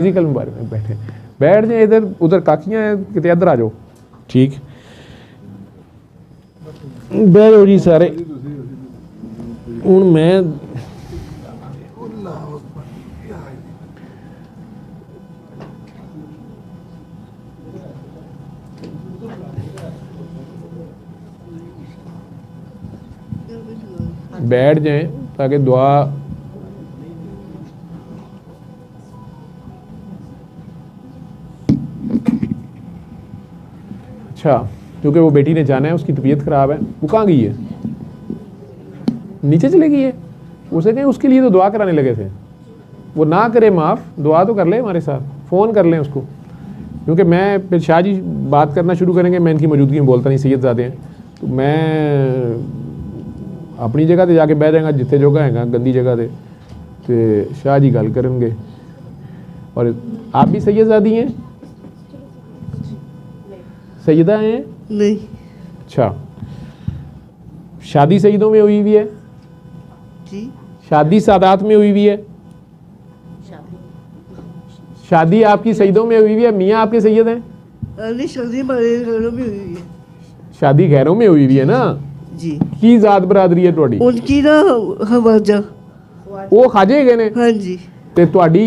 Physical मुबारक में बैठे बैठ जाए, इधर उधर काकियाँ हैं कितने, इधर आ जाओ। ठीक बैठ जाओ जी सारे। हूँ मैं बैठ जाएं ताकि दुआ अच्छा, क्योंकि वो बेटी ने जाना है, उसकी तबीयत ख़राब है। वो कहाँ गई है? नीचे चले गई है। उसे कहें, उसके लिए तो दुआ कराने लगे थे। वो ना करे माफ़, दुआ तो कर ले हमारे साथ, फ़ोन कर लें उसको। क्योंकि मैं फिर शाह जी बात करना शुरू करेंगे, मैं इनकी मौजूदगी में बोलता नहीं, सैयदज़ादे हैं, तो मैं अपनी जगह ते जाके बह जाएगा जिथे जोगा है गंदी जगह ते, तो शाह जी गल करेंगे। और आप भी सैयदज़ादी हैं? सैयदा हैं? नहीं। अच्छा, शादी सईदों में हुई हुई है? जी। शादी सादात में हुई हुई है? शादी आपकी सईदों में हुई हुई है? मियाँ आपके सैयद हैं? नहीं, शादी हमारे घरों में हुई है। शादी घरों में हुई हुई है ना जी। की जात बरादरी है ਤੁਹਾਡੀ? उनकी ना हवाजा। वो खाजे गए ने? हाँ जी। ते ਤੁਹਾਡੀ?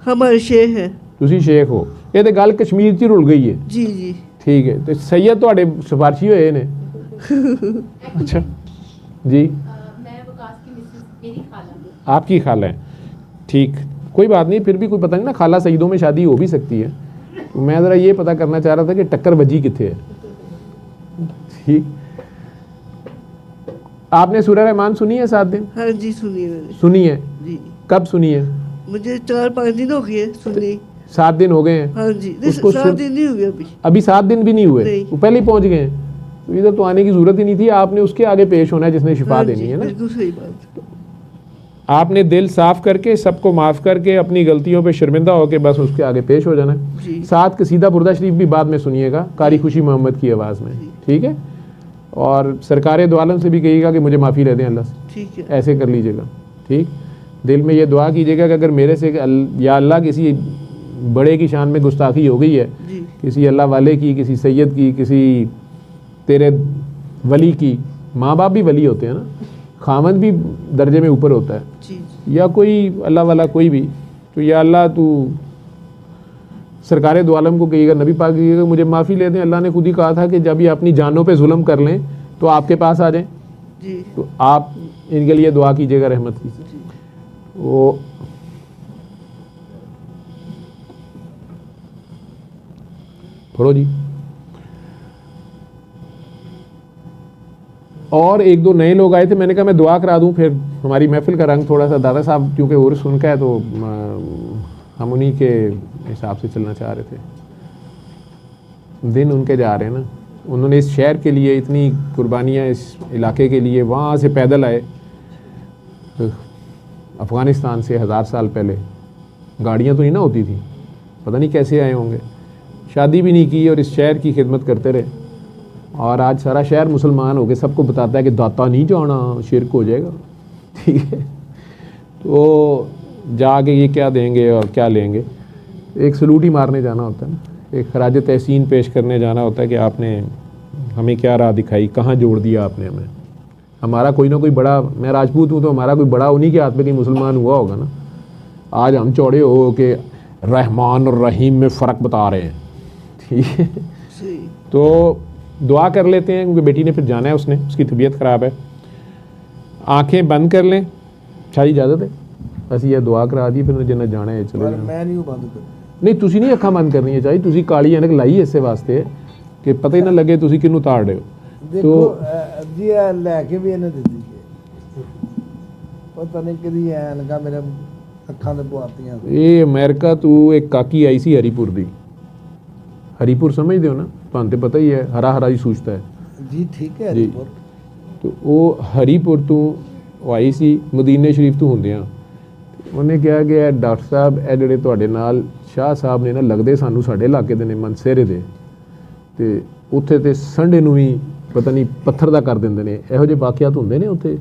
हमारे शेख है। ਤੁਸੀਂ शेख हो। ये तो गल कश्मीर 'ਚ ही रुल गई है। जी जी। ठीक है, तो सैयद ਤੁਹਾਡੇ सिफारशी होए ने? अच्छा जी। मैं वकास की मिसेस, मेरी खाला। आपकी खाला है, ठीक, कोई बात नहीं, फिर भी कोई पता नहीं ना, खाला सईदों में शादी हो भी सकती है। तो मैं ज़रा ये पता करना चाह रहा था कि टक्कर बजी कितने है। ठीक, आपने सूरह रहमान सुनी है 7 दिन? हाँ जी, सुनी है मैंने। सुनी है? जी। कब सुनी है? मुझे 4-5 दिन हो गए सुनी। 7 दिन हो गए हैं? हाँ जी, नहीं, उसको 7 दिन नहीं हुए अभी। अभी 7 दिन भी नहीं हुए? नहीं। वो पहले ही पहुंच गए हैं। तो इधर तो आने की जरूरत ही नहीं थी, आपने उसके आगे पेश होना है जिसने शिफा हाँ देनी जी, है ना। बिल्कुल सही बात। आपने दिल साफ करके, सबको माफ़ करके, अपनी गलतियों पे शर्मिंदा होकर बस उसके आगे पेश हो जाना है। जी। साथ कसीदा बुर्दा शरीफ भी बाद में सुनिएगा, कारी खुशी मोहम्मद की आवाज़ में, ठीक है? और सरकार दो आलम से भी कहिएगा कि मुझे माफ़ी दे दें अल्लाह से, ठीक है। ऐसे कर लीजिएगा, ठीक? दिल में ये दुआ कीजिएगा कि अगर मेरे से या अल्लाह किसी बड़े की शान में गुस्ताखी हो गई है, जी। किसी अल्लाह वाले की, किसी सैयद की, किसी तेरे वली की, माँ बाप भी वली होते हैं ना, खामद भी दर्जे में ऊपर होता है, जी। या कोई अल्लाह वाला कोई भी, तो या अल्लाह तू सरकार दो आलम को कहिएगा, नबी पाक कहिएगा मुझे माफ़ी ले दें। अल्लाह ने खुद ही कहा था कि जब ये अपनी जानों पे जुल्म कर लें तो आपके पास आ जाएं, जी। तो आप इनके लिए दुआ कीजिएगा रहमत की। वो पढ़ो जी। और 1-2 नए लोग आए थे, मैंने कहा मैं दुआ करा दूं, फिर हमारी महफिल का रंग थोड़ा सा, दादा साहब क्योंकि उर्स उनका है तो हम उन्हीं के हिसाब से चलना चाह रहे थे। दिन उनके जा रहे हैं ना, उन्होंने इस शहर के लिए इतनी कुर्बानियाँ, इस इलाके के लिए, वहाँ से पैदल आए तो अफ़गानिस्तान से 1000 साल पहले, गाड़ियाँ तो नहीं ना होती थी, पता नहीं कैसे आए होंगे, शादी भी नहीं की और इस शहर की खिदमत करते रहे। और आज सारा शहर मुसलमान हो गए, सबको बताता है कि दाता नहीं जाना, शिरक हो जाएगा, ठीक है? तो जाके ये क्या देंगे और क्या लेंगे, एक सलूट ही मारने जाना होता है ना, एक खराज तहसीन पेश करने जाना होता है कि आपने हमें क्या राह दिखाई, कहाँ जोड़ दिया आपने हमें। हमारा कोई ना कोई बड़ा, मैं राजपूत हूँ तो हमारा कोई बड़ा उन्हीं के हाथ में कहीं मुसलमान हुआ होगा ना। आज हम चौड़े हो के रहमान और रहीम में फ़र्क बता रहे हैं, ठीक है? तो दुआ कर लेते हैं, क्योंकि बेटी ने फिर जाना है, उसने, उसकी तबीयत ख़राब है। आंखें बंद कर लें, सारी इजाज़त है, बस ये दुआ करा दी, फिर जिन्हें जाना है चले जाना। मैं नहीं बंद कर, नहीं तुसी नहीं अखा बंद करनी चाहिए, तुसी काली ऐनक लाई इस वास्ते कि पता ही ना लगे तुसी किनू ताड़ रहे हो। देखो जी लैके भी इन्हें दी पता नहीं कि ऐनका मेरे अखा ने पवातियां। ये अमेरिका तू एक काकी आई सी हरीपुर दी, हरीपुर समझते हो ना, तुहानू तो पता ही है, हरा हरा ही सूझता है जी, ठीक है जी। तो वो हरीपुर तू आई सी मदीने शरीफ तू होंदे उन्हें कहा कि डॉक्टर साहब ए जिहड़े तुहाडे नाल शाह साहब ने ना लगदे सानू साडे इलाके दे ने मनसेरे दे, ते उत्थे ते संडे नूं भी पता नहीं पत्थर दा कर दिंदे ने, इहो ਜਿਹੇ वाकियात हुंदे ने उत्थे।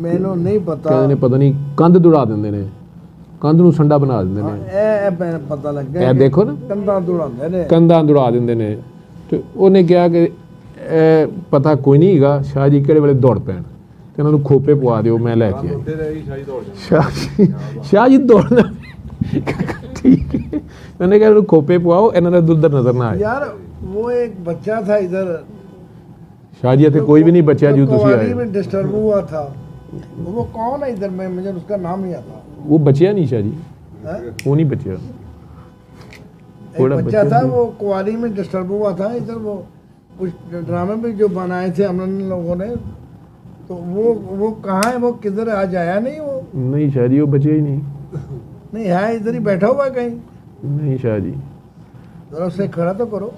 मैनू नहीं पता, कहंदे ने पता नहीं कंध दुड़ा दिंदे ने, ਕੰਧ ਨੂੰ ਸੰਡਾ ਬਣਾ ਦਿੰਦੇ ਨੇ ਇਹ ਮੈਨੂੰ ਪਤਾ ਲੱਗਾ ਇਹ ਦੇਖੋ ਨਾ ਕੰਧਾਂ ਦੁੜਾਉਂਦੇ ਨੇ ਕੰਧਾਂ ਦੁੜਾ ਦਿੰਦੇ ਨੇ ਤੇ ਉਹਨੇ ਕਿਹਾ ਕਿ ਇਹ ਪਤਾ ਕੋਈ ਨਹੀਂ ਹੈਗਾ ਸ਼ਾਹ ਜੀ ਕਿਹੜੇ ਵੇਲੇ ਦੌੜ ਪੈਣ ਤੇ ਇਹਨਾਂ ਨੂੰ ਖੋਪੇ ਪਵਾ ਦਿਓ ਮੈਂ ਲੈ ਕੇ ਸ਼ਾਹ ਜੀ ਦੌੜਨਾ ठीक है मैंने कहा खोपे पुआओ इन्होंने उधर नजर ना आए यार वो एक बच्चा था इधर शाहजी थे कोई भी नहीं बच्चा जो तुसी आए में डिस्टर्ब हुआ था वो कौन है इधर में मुझे उसका नाम नहीं आता वो बचिया नहीं शाहजी वो नहीं बचिया एक बच्चा था वो कुआरी में डिस्टर्ब हुआ था इधर वो कुछ ड्रामे में जो बनाए थे हम लोगों ने तो वो कहाँ है वो किधर आज आया नहीं वो नहीं शाहजी वो बचिया ही नहीं नहीं है इधर ही बैठा हुआ है कहीं नहीं शाह जी जरा उससे खड़ा तो करो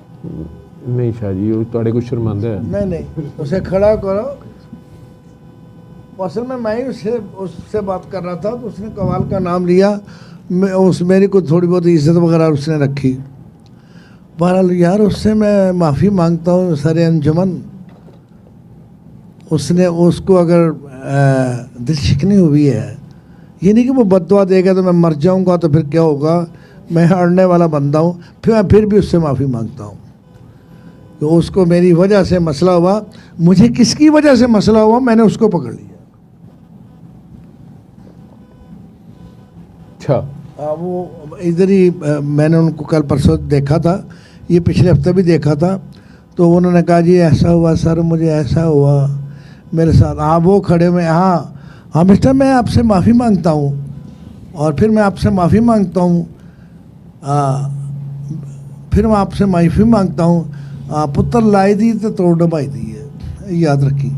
नहीं शाह जी वो थोड़े कुछ शर्मांदा है नहीं उसे खड़ा करो असल में मैं ही उससे बात कर रहा था तो उसने कवाल का नाम लिया मेरी को थोड़ी बहुत इज्जत वगैरह उसने रखी बहरहाल यार उससे मैं माफ़ी मांगता हूँ सर अंजुमन उसने उसको अगर दिल शिकनी हुई है ये नहीं कि वो बददुआ देगा तो मैं मर जाऊंगा तो फिर क्या होगा मैं अड़ने वाला बंदा हूँ फिर भी उससे माफ़ी मांगता हूँ तो उसको मेरी वजह से मसला हुआ मुझे किसकी वजह से मसला हुआ मैंने उसको पकड़ लिया अच्छा वो इधर ही मैंने उनको कल परसों देखा था ये पिछले हफ्ते भी देखा था तो उन्होंने कहा जी ऐसा हुआ सर मुझे ऐसा हुआ मेरे साथ हाँ वो खड़े हुए हाँ मिस्टर मैं आपसे माफ़ी मांगता हूँ और फिर मैं आपसे माफ़ी मांगता हूँ फिर मैं आपसे माफ़ी मांगता हूँ पुत्र लाई दी तो तोड़ डबाई दी है याद रखी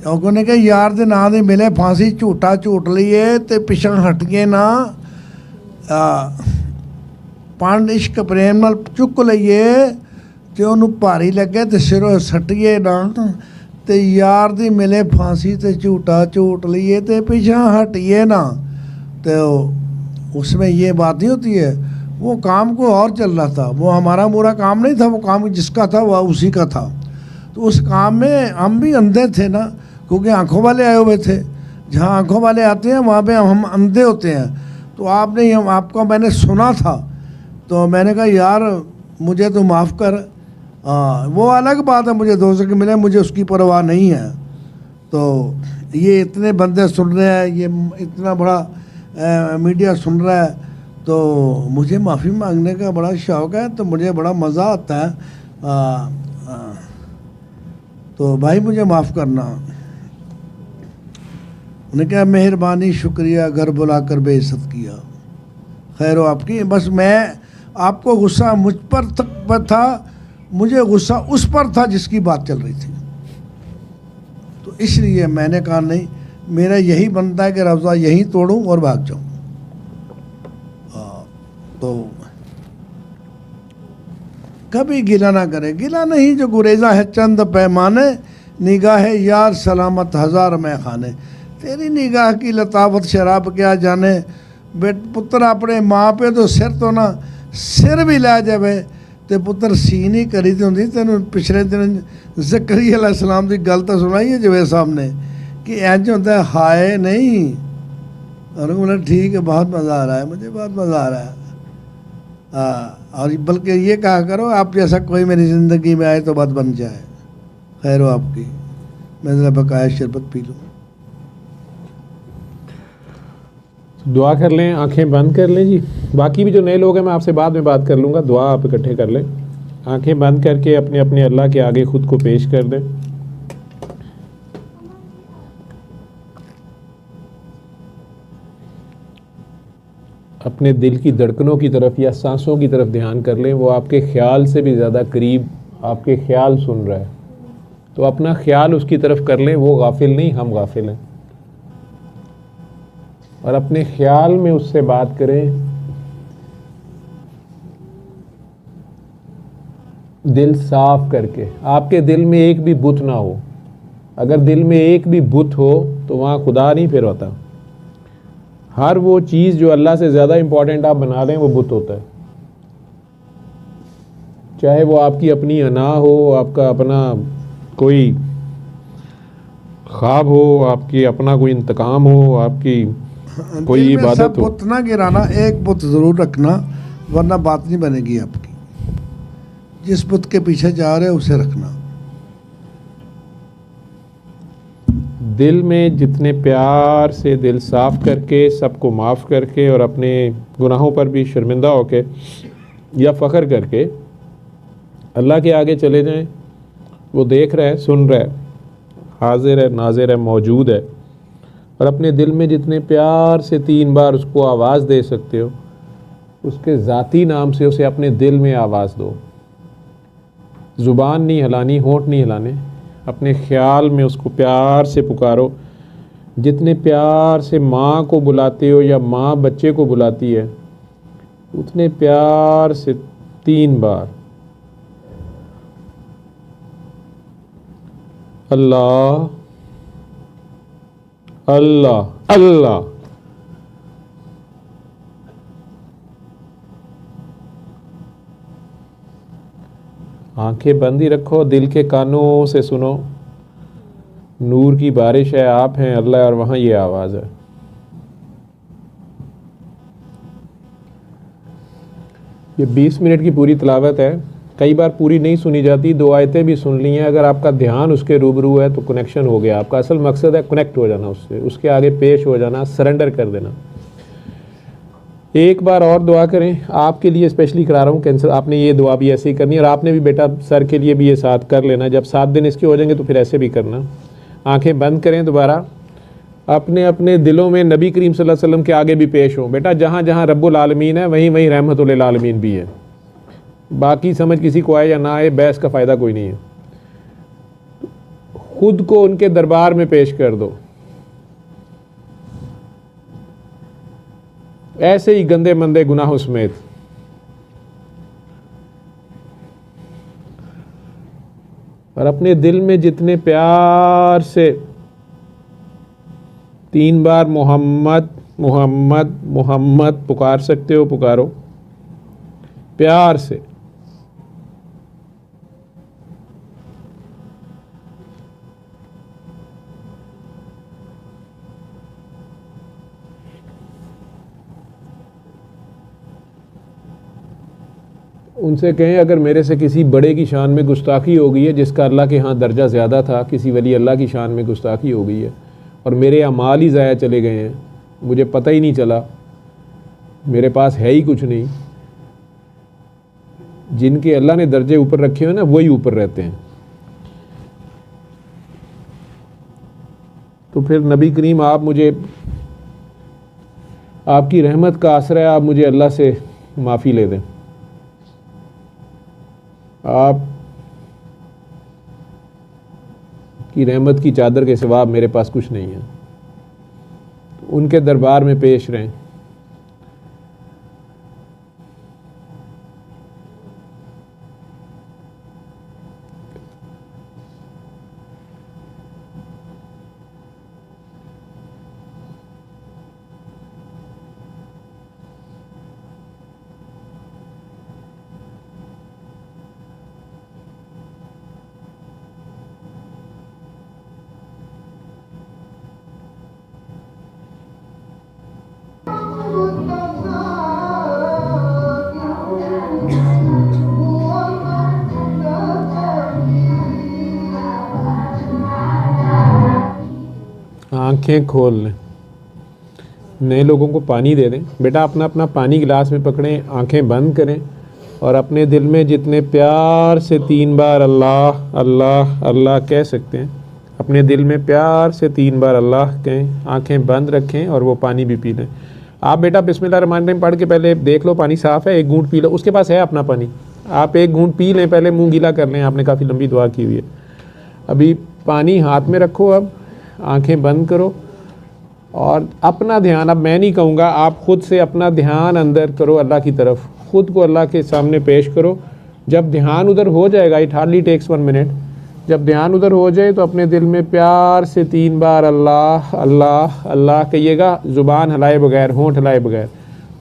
उन्होंने कहा यार दे ना दे मिले फांसी झूठा झूठ लीए ते पिछड़ हट गए ना पंड इश्क प्रेम नाल चुक लईए ते उन्होंने भारी लगे तो सिरों सट्टिए ना ते यार दी मिले फांसी ते झूठा झूठ लिए ते पीछा हटिए ना तो उसमें ये बात नहीं होती है वो काम को और चल रहा था वो हमारा पूरा काम नहीं था वो काम जिसका था वह उसी का था तो उस काम में हम भी अंधे थे ना क्योंकि आंखों वाले आए हुए थे जहाँ आंखों वाले आते हैं वहाँ पे हम अंधे होते हैं तो आपने आपका मैंने सुना था तो मैंने कहा यार मुझे तो माफ़ कर वो अलग बात है मुझे दोस्त के मिले मुझे उसकी परवाह नहीं है तो ये इतने बंदे सुन रहे हैं ये इतना बड़ा मीडिया सुन रहा है तो मुझे माफ़ी मांगने का बड़ा शौक़ है तो मुझे बड़ा मज़ा आता है तो भाई मुझे माफ़ करना उन्होंने कहा मेहरबानी शुक्रिया घर बुलाकर बेइज्जत किया खैर हो आपकी बस मैं आपको गुस्सा मुझ पर था मुझे गुस्सा उस पर था जिसकी बात चल रही थी तो इसलिए मैंने कहा नहीं मेरा यही बनता है कि रफ़ज़ा यहीं तोड़ूं और भाग जाऊं तो कभी गिला ना करे गिला नहीं जो गुरेजा है चंद पैमाने निगाह यार सलामत हज़ार में खाने तेरी निगाह की लतावत शराब क्या जाने बेट पुत्र अपने माँ पे तो सिर तो ना सिर भी लै जावे तो पुत्र सी नहीं करी तो होंगी तेन पिछले दिन ज़करिया अलैहिस्सलाम की गल तो सुनाई है जवेद साहब ने कि इंज होता है हाय नहीं और बोला ठीक है बहुत मज़ा आ रहा है मुझे बहुत मज़ा आ रहा है और बल्कि ये कहा करो आप जैसा कोई मेरी ज़िंदगी में आए तो बात बन जाए खैर हो आपकी मैं ज़रा बकाया शरबत पी लूँ दुआ कर लें आंखें बंद कर लें जी बाकी भी जो नए लोग हैं मैं आपसे बाद में बात कर लूँगा दुआ आप इकट्ठे कर लें आंखें बंद करके अपने अपने अल्लाह के आगे ख़ुद को पेश कर दें अपने दिल की धड़कनों की तरफ या सांसों की तरफ ध्यान कर लें वो आपके ख्याल से भी ज़्यादा करीब आपके ख्याल सुन रहा है तो अपना ख्याल उसकी तरफ कर लें वो गाफिल नहीं हम गाफिल हैं और अपने ख्याल में उससे बात करें दिल साफ करके आपके दिल में एक भी बुत ना हो अगर दिल में एक भी बुत हो तो वहाँ खुदा नहीं फिर होता हर वो चीज़ जो अल्लाह से ज़्यादा इम्पॉर्टेंट आप बना लें वो बुत होता है चाहे वो आपकी अपनी अना हो आपका अपना कोई ख्वाब हो आपकी अपना कोई इंतकाम हो आपकी कोई दिल में सब इबादत हो। बुत ना गिराना, एक बुत ज़रूर रखना, वरना बात नहीं बनेगी आपकी। जिस बुत के पीछे जा रहे हो उसे रखना। दिल में जितने प्यार से दिल साफ़ करके, सबको माफ़ करके और अपने गुनाहों पर भी शर्मिंदा होके या फ़ख्र करके अल्लाह के आगे चले जाएं। वो देख रहा है, सुन रहा है, हाजिर है, नाजिर है, मौजूद है। और अपने दिल में जितने प्यार से 3 बार उसको आवाज़ दे सकते हो, उसके ज़ाती नाम से उसे अपने दिल में आवाज़ दो। ज़ुबान नहीं हिलानी, होंठ नहीं हिलाने, अपने ख्याल में उसको प्यार से पुकारो। जितने प्यार से माँ को बुलाते हो या माँ बच्चे को बुलाती है, उतने प्यार से 3 बार अल्लाह अल्लाह अल्लाह। आंखें बंद ही रखो, दिल के कानों से सुनो। नूर की बारिश है, आप हैं अल्लाह, और वहाँ ये आवाज़ है। ये 20 मिनट की पूरी तिलावत है। कई बार पूरी नहीं सुनी जाती, 2 आयतें भी सुन ली हैं। अगर आपका ध्यान उसके रूबरू है तो कनेक्शन हो गया। आपका असल मकसद है कनेक्ट हो जाना उससे, उसके आगे पेश हो जाना, सरेंडर कर देना। एक बार और दुआ करें, आपके लिए स्पेशली करा रहा हूँ कैंसर। आपने ये दुआ भी ऐसे ही करनी है, और आपने भी बेटा सर के लिए भी ये साथ कर लेना। जब 7 दिन इसके हो जाएंगे तो फिर ऐसे भी करना। आंखें बंद करें, दोबारा अपने अपने दिलों में नबी करीम सल्लल्लाहु अलैहि वसल्लम के आगे भी पेश हो। बेटा जहाँ जहाँ रब्बुल आलमीन है वहीं वहीं रहमतुल आलमीन भी है। बाकी समझ किसी को आए या ना आए, बहस का फ़ायदा कोई नहीं है। खुद को उनके दरबार में पेश कर दो, ऐसे ही गंदे मंदे गुनाहों समेत। और अपने दिल में जितने प्यार से 3 बार मोहम्मद मोहम्मद मोहम्मद पुकार सकते हो, पुकारो प्यार से। उनसे कहें अगर मेरे से किसी बड़े की शान में गुस्ताखी हो गई है, जिसका अल्लाह के यहाँ दर्जा ज़्यादा था, किसी वली अल्लाह की शान में गुस्ताखी हो गई है और मेरे अमाल ही ज़ाया चले गए हैं, मुझे पता ही नहीं चला, मेरे पास है ही कुछ नहीं। जिनके अल्लाह ने दर्जे ऊपर रखे हुए ना, वही ऊपर रहते हैं। तो फिर नबी करीम, आप मुझे, आपकी रहमत का आसरा है, आप मुझे अल्लाह से माफ़ी ले दें। आप की रहमत की चादर के सिवा मेरे पास कुछ नहीं है। उनके दरबार में पेश रहें। आंखें खोल लें, नए लोगों को पानी दे दें। बेटा अपना अपना पानी गिलास में पकड़ें, आंखें बंद करें और अपने दिल में जितने प्यार से 3 बार अल्लाह अल्लाह अल्लाह कह सकते हैं, अपने दिल में प्यार से 3 बार अल्लाह कहें। आंखें बंद रखें और वो पानी भी पी लें। आप बेटा बिस्मिल्लाह रहमान रहीम पढ़ के पहले देख लो पानी साफ़ है, 1 घूंट पी लो। उसके पास है अपना पानी, आप 1 घूंट पी लें, पहले मुँह गीला कर लें। आपने काफ़ी लंबी दुआ की हुई है। अभी पानी हाथ में रखो, अब आंखें बंद करो और अपना ध्यान, अब मैं नहीं कहूँगा, आप खुद से अपना ध्यान अंदर करो अल्लाह की तरफ। खुद को अल्लाह के सामने पेश करो। जब ध्यान उधर हो जाएगा, इट हार्डली टेक्स 1 मिनट, जब ध्यान उधर हो जाए तो अपने दिल में प्यार से 3 बार अल्लाह अल्लाह अल्लाह कहिएगा, ज़ुबान हिलाए बगैर, होंठ हिलाए बगैर,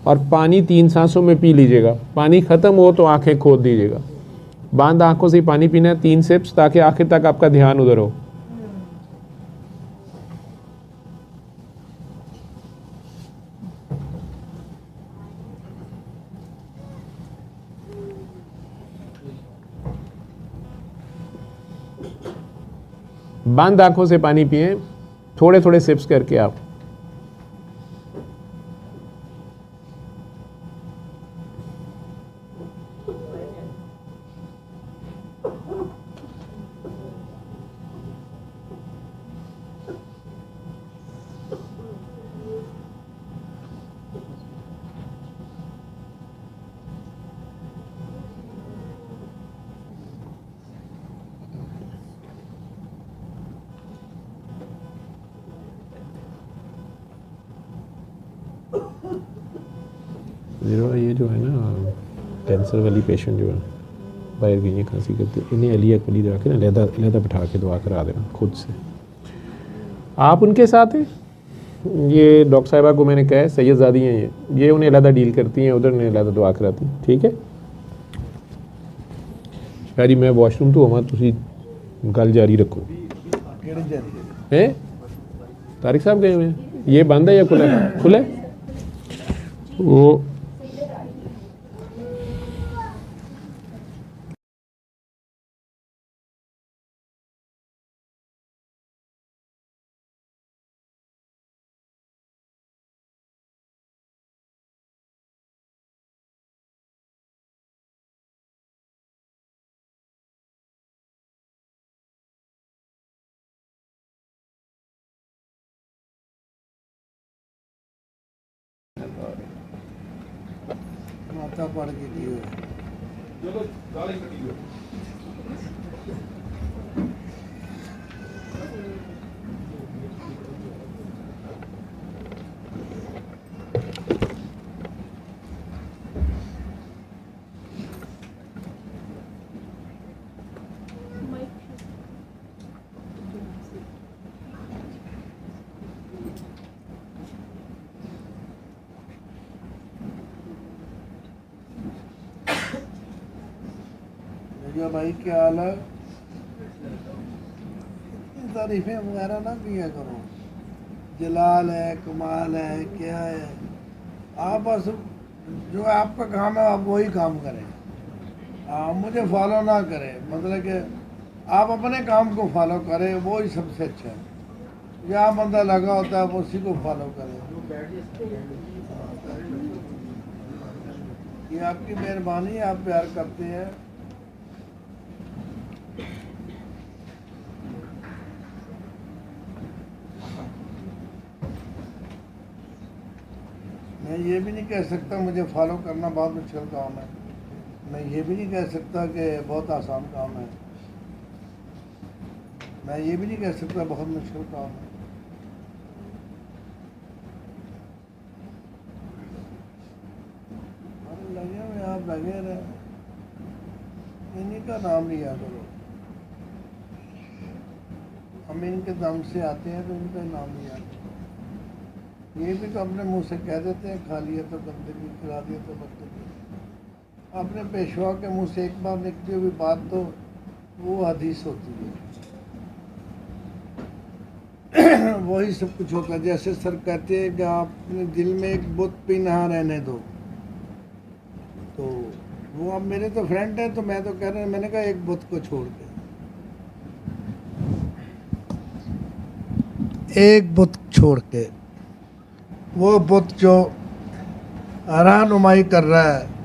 और पानी 3 सांसों में पी लीजिएगा। पानी ख़त्म हो तो आंखें खोल दीजिएगा। बंद आंखों से पानी पीना है 3 सिप्स, ताकि आखिर तक आपका ध्यान उधर हो। बंद आंखों से पानी पिएं, थोड़े थोड़े सिप्स करके आप। ये जो है ना कैंसर वाली पेशेंट जो है बाहर गई है, खांसी करती है, इन्हें अली अकली दे के ना लहदा बिठा के दुआ करा देना खुद से। आप उनके साथ हैं, ये डॉक्टर साहिबा को मैंने कहा है, सैयदजादी हैं ये उन्हें अलहदा डील करती हैं, उधर उन्हें अलहदा दुआ कराती हैं, ठीक है। यारी मैं वॉशरूम तो हमारा तुसी गल जारी रखो। हैं तारिक साहब गए हुए हैं, ये बंद है या खुला है? खुला है। वो माता पड़ गई है। भैया भाई क्या हाल है? तारीफें वगैरह ना किया करो, जलाल है, कमाल है, क्या है। आप बस जो आपका काम है आप वही काम करें, मुझे फॉलो ना करें। मतलब कि आप अपने काम को फॉलो करें, वो ही सबसे अच्छा है। जहाँ बंदा लगा होता है वो उसी को फॉलो करें। ये आपकी मेहरबानी है, आप प्यार करते हैं। मैं ये भी नहीं कह सकता मुझे फॉलो करना बहुत मुश्किल काम है। मैं ये भी नहीं कह सकता कि बहुत आसान काम है। मैं ये भी नहीं कह सकता बहुत मुश्किल काम है। लगे हुए आप लगे रहे, इन्हीं का नाम लिया करो। हम इनके दम से आते हैं तो इनका नाम लिया करो। ये भी तो अपने मुंह से कह देते हैं, खा लिया तो बंदगी, खिला दिया तो बंदगी। अपने पेशवा के मुंह से एक बार निकली हुई बात तो वो हदीस होती है। वही सब कुछ होता है। जैसे सर कहते हैं कि आप अपने दिल में एक बुत भी ना रहने दो, तो वो अब मेरे तो फ्रेंड है, तो मैं तो कह रहा हूँ, मैंने कहा एक बुत को छोड़ के, एक बुत छोड़ के, वो बुत जो रहनुमाई कर रहा है।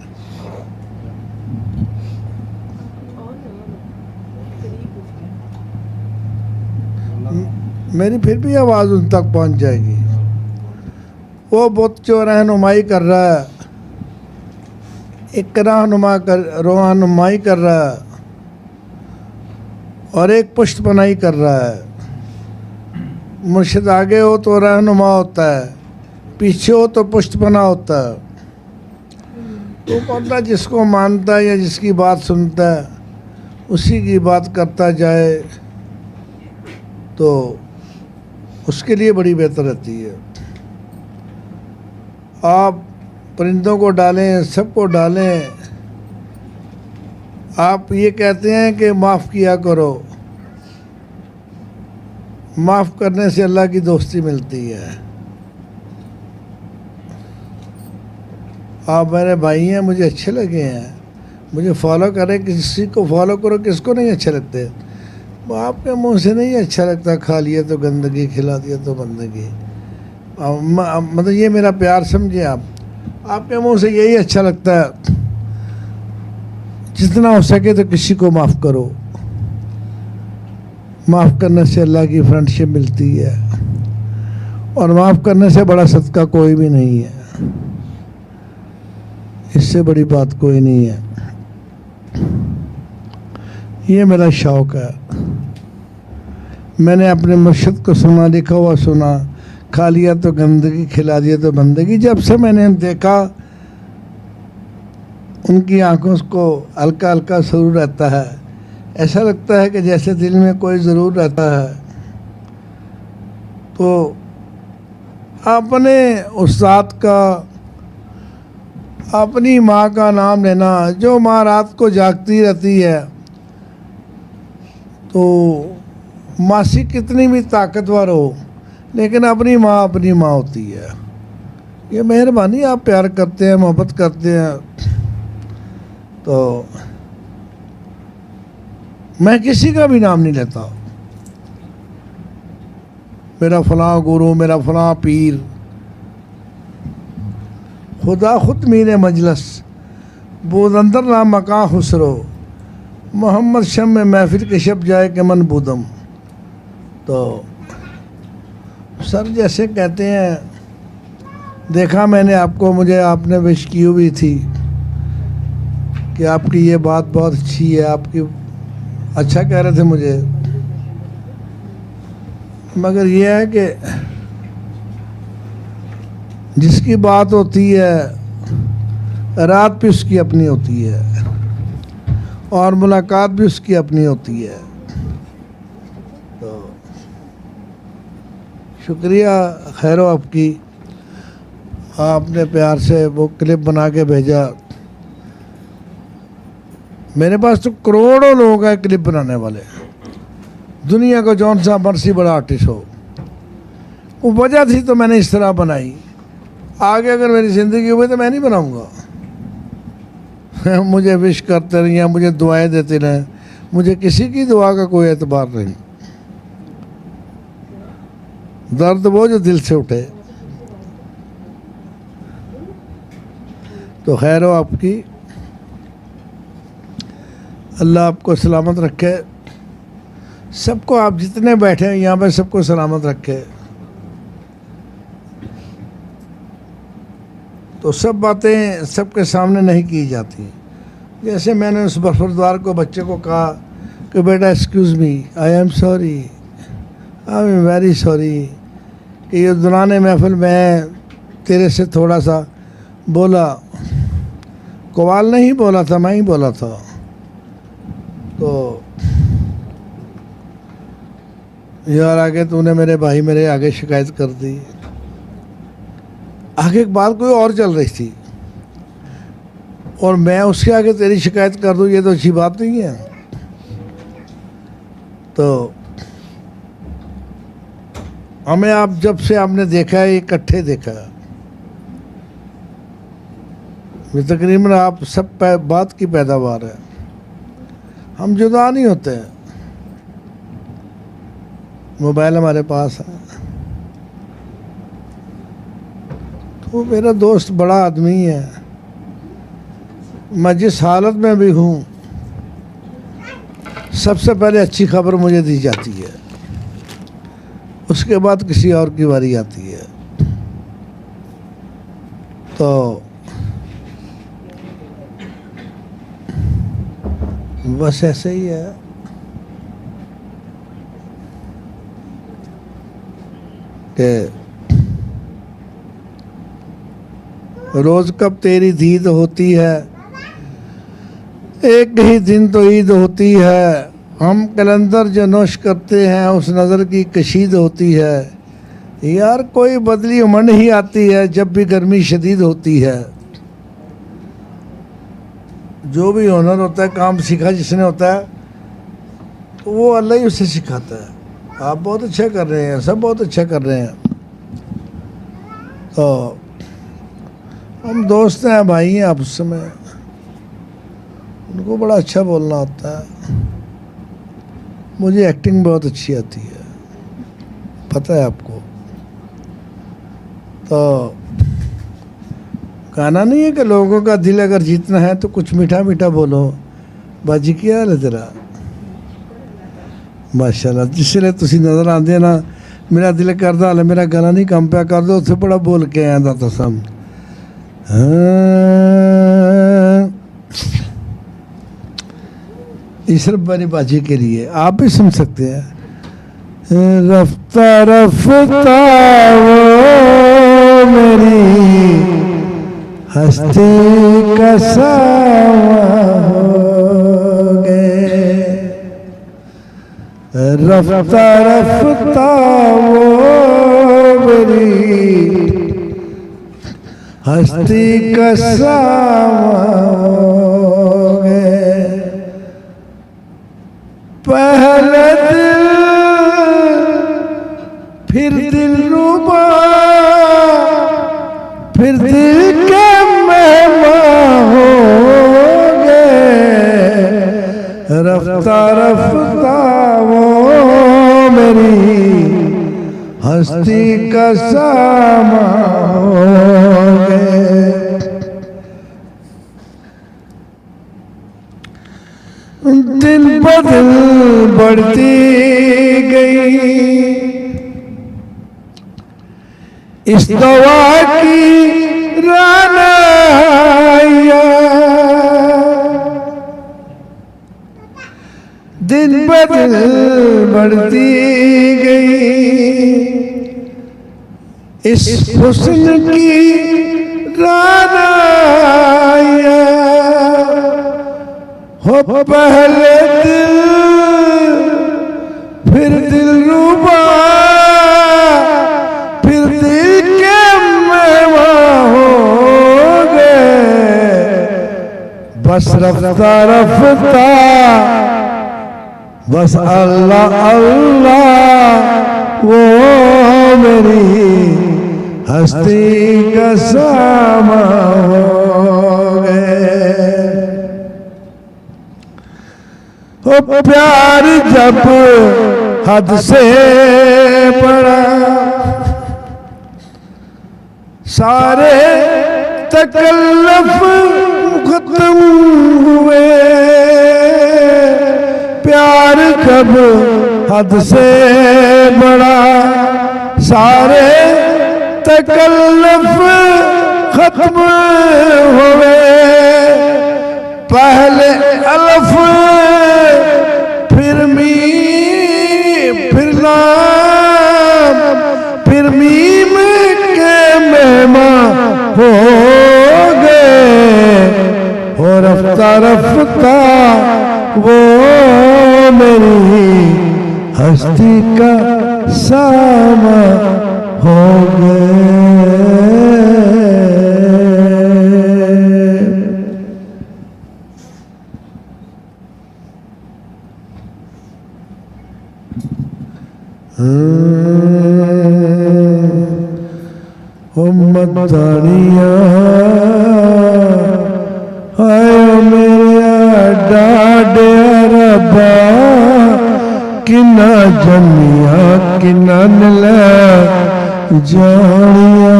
मेरी फिर भी आवाज़ उन तक पहुंच जाएगी। वो बुत जो रहनुमाई कर रहा है, एक रहनुमाई कर रहा है और एक पुष्टपनाही कर रहा है। मुर्शिद आगे हो तो रहनुमा होता है, पीछे हो तो पुष्टपना होता है। तो बंदा जिसको मानता है या जिसकी बात सुनता है उसी की बात करता जाए तो उसके लिए बड़ी बेहतर रहती है। आप परिंदों को डालें, सबको डालें। आप ये कहते हैं कि माफ़ किया करो, माफ़ करने से अल्लाह की दोस्ती मिलती है। आप मेरे भाई हैं, मुझे अच्छे लगे हैं, मुझे फॉलो करें। किसी को फॉलो करो, किसको नहीं अच्छे लगते। आपके मुंह से नहीं अच्छा लगता, खा लिया तो गंदगी, खिला दिया तो बंदगी। मतलब ये मेरा प्यार समझे आप। आपके मुंह से यही अच्छा लगता है, जितना हो सके तो किसी को माफ़ करो। माफ़ करने से अल्लाह की फ्रेंडशिप मिलती है, और माफ़ करने से बड़ा सदका कोई भी नहीं है। इससे बड़ी बात कोई नहीं है। ये मेरा शौक़ है। मैंने अपने मुर्शिद को सुना, लिखा हुआ सुना, खा लिया तो गंदगी, खिला दिया तो बंदगी। जब से मैंने देखा, उनकी आंखों को हल्का हल्का सुरूर रहता है। ऐसा लगता है कि जैसे दिल में कोई ज़रूर रहता है। तो अपने उस्ताद का, अपनी माँ का नाम लेना, जो माँ रात को जागती रहती है, तो मासी कितनी भी ताकतवर हो, लेकिन अपनी माँ होती है। ये मेहरबानी, आप प्यार करते हैं, मोहब्बत करते हैं, तो मैं किसी का भी नाम नहीं लेता। मेरा फलां गुरु, मेरा फलां पीर, खुदा खुद मीर मजलस, बोदंदर ना मका खुसरो, मोहम्मद शम में महफिल के शब जाए के मन बूदम। तो सर जैसे कहते हैं, देखा मैंने आपको, मुझे आपने विश की हुई थी कि आपकी ये बात बहुत अच्छी है, आपकी अच्छा कह रहे थे मुझे। मगर ये है कि जिसकी बात होती है, रात भी उसकी अपनी होती है, और मुलाकात भी उसकी अपनी होती है। तो शुक्रिया खैरो आपकी, आपने प्यार से वो क्लिप बना के भेजा। मेरे पास तो करोड़ों लोग हैं क्लिप बनाने वाले, दुनिया का जौन सा मर्सी बड़ा आर्टिस्ट हो। वो वजह थी तो मैंने इस तरह बनाई। आगे अगर मेरी ज़िंदगी हुई तो मैं नहीं बनाऊंगा। मुझे विश करते रहिए, मुझे दुआएं देते रहें, मुझे किसी की दुआ का कोई एतबार नहीं। दर्द वो जो दिल से उठे। तो खैर हो आपकी, अल्लाह आपको सलामत रखे। सबको, आप जितने बैठे हैं यहाँ पर, सबको सलामत रखे। तो सब बातें सबके सामने नहीं की जाती। जैसे मैंने उस बफरदार को, बच्चे को कहा कि बेटा excuse me, I am sorry, I am very sorry, कि ये दुराने महफिल में तेरे से थोड़ा सा बोला, कवाल नहीं बोला था, मैं ही बोला था। तो यार आगे तूने मेरे भाई मेरे आगे शिकायत कर दी। आगे एक बात कोई और चल रही थी, और मैं उसके आगे तेरी शिकायत कर दूँ, ये तो अच्छी बात नहीं है। तो हमें, आप जब से आपने देखा है, इकट्ठे देखा है, ये तकरीबन आप सब बात की पैदावार है। हम जुदा नहीं होते हैं। मोबाइल हमारे पास है। तो मेरा दोस्त बड़ा आदमी है। मैं जिस हालत में भी हूँ, सबसे पहले अच्छी खबर मुझे दी जाती है, उसके बाद किसी और की बारी आती है। तो बस ऐसे ही है। कि रोज कब तेरी दीद होती है, एक ही दिन तो ईद होती है। हम कलंदर जो नोश करते हैं, उस नज़र की कशीद होती है। यार कोई बदली उमंड ही आती है जब भी गर्मी शदीद होती है। जो भी हुनर होता है, काम सीखा जिसने होता है, तो वो अल्लाह ही उसे सिखाता है। आप बहुत अच्छा कर रहे हैं, सब बहुत अच्छा कर रहे हैं। तो हम दोस्त हैं, भाई हैं आपस में, उनको बड़ा अच्छा बोलना होता है। मुझे एक्टिंग बहुत अच्छी आती है, पता है आपको। तो गाना नहीं है कि लोगों का दिल अगर जीतना है तो कुछ मीठा मीठा बोलो। बाजी क्या हाल है तेरा? माशाल्लाह, जिसले तुसी नज़र आते ना मेरा दिल करता हाले मेरा गाना नहीं कम पे कर दो, उससे बड़ा बोल के आया था तो सब। इस रब्बानी बाजी के लिए आप भी सुन सकते हैं। रफ्ता रफ्ता वो मेरी हस्ती का सावा हो गए, रफ्ता रफ्ता वो मेरी हस्ती का सावा हो गए। पहले दिल फिर दिल रुबा, फिर दिल के मेहमान हो गए, रफ्ता रफ्ता वो मेरी हस्ती का सामा हो गए। दिन ब दिन बढ़ती गई इस दवा की रानाइया, दिन ब दिन बढ़ती गई इस हुस्न की रानाइया। हो पहले दिल फिर दिल रुबा, फिर दिल के मेवा हो गए, बस रफ्ता रफ्ता बस अल्लाह अल्लाह वो मेरी हस्ती का सामा हो गए। ओ प्यार जब हद से बड़ा, सारे तकल्लुफ खत्म हुए। प्यार जब हद से बड़ा, सारे तकल्लुफ खत्म हुए। पहले अलफ फिर मीम फिर लाम फिर मीम के मेहमान हो गए, हो रफ्ता रफ्ता वो मेरी हस्ती का सामा हो गए। मदानिया हाय मेरा डाडिया रब्बा, किना जमिया किना नला जानिया।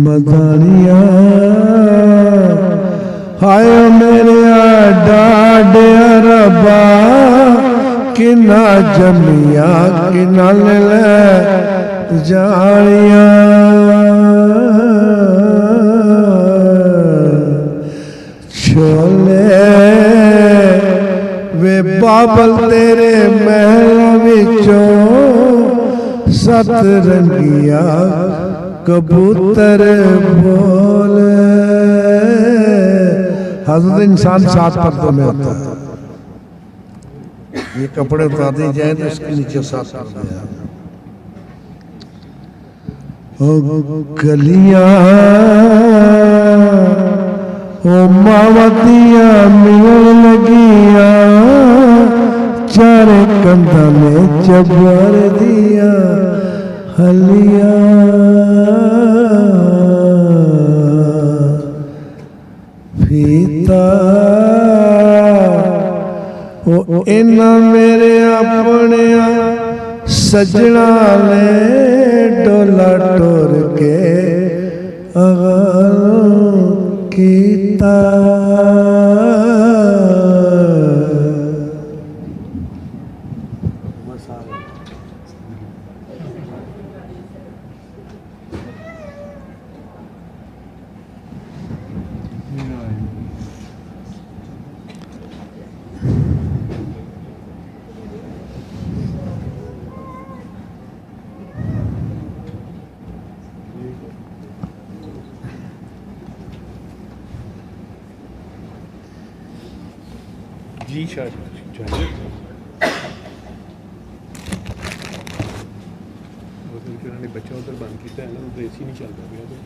मदानिया हाय मेरा डाडिया रब्बा, किना जमिया किना ले जानिया। छोले वे बाबल तेरे महल विचों, सतरंगिया कबूतर बोले। हज़रत इंसान 7 पर्दों में होता है। ये कपड़े उतार दी जाए तो इसके नीचे 7 पर्दे हैं। ओ गलियां ओ मावतियां मिलन लगिया, चारे कंधा में चबर दिया हलिया। फीता इन्ना मेरे अपने सजना ने डोला टोर के कीता। जी शायद उन्होंने बच्चा उधर बंद किया है ना, उधर एसी नहीं चलता गया तो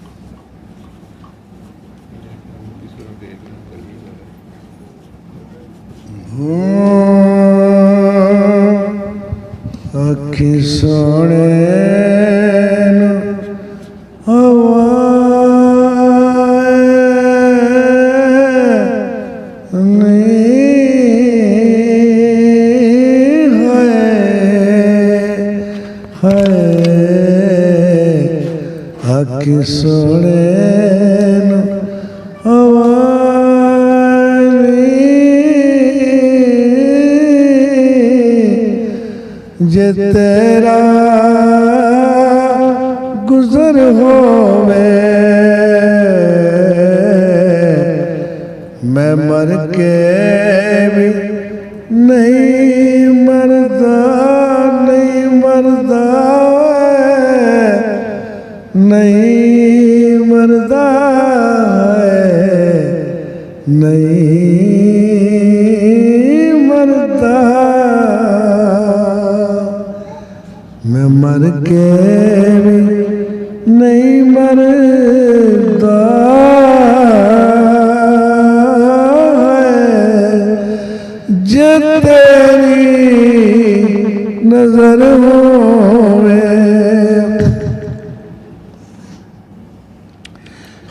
अखी सोने हवा आखी सोने जे तेरा गुजर होवे मैं मर के भी नहीं मरदा, नहीं मरदा, नहीं मरदा, नहीं मरदा, मैं मर के भी नहीं मरदा। जे तेरी नजर होवे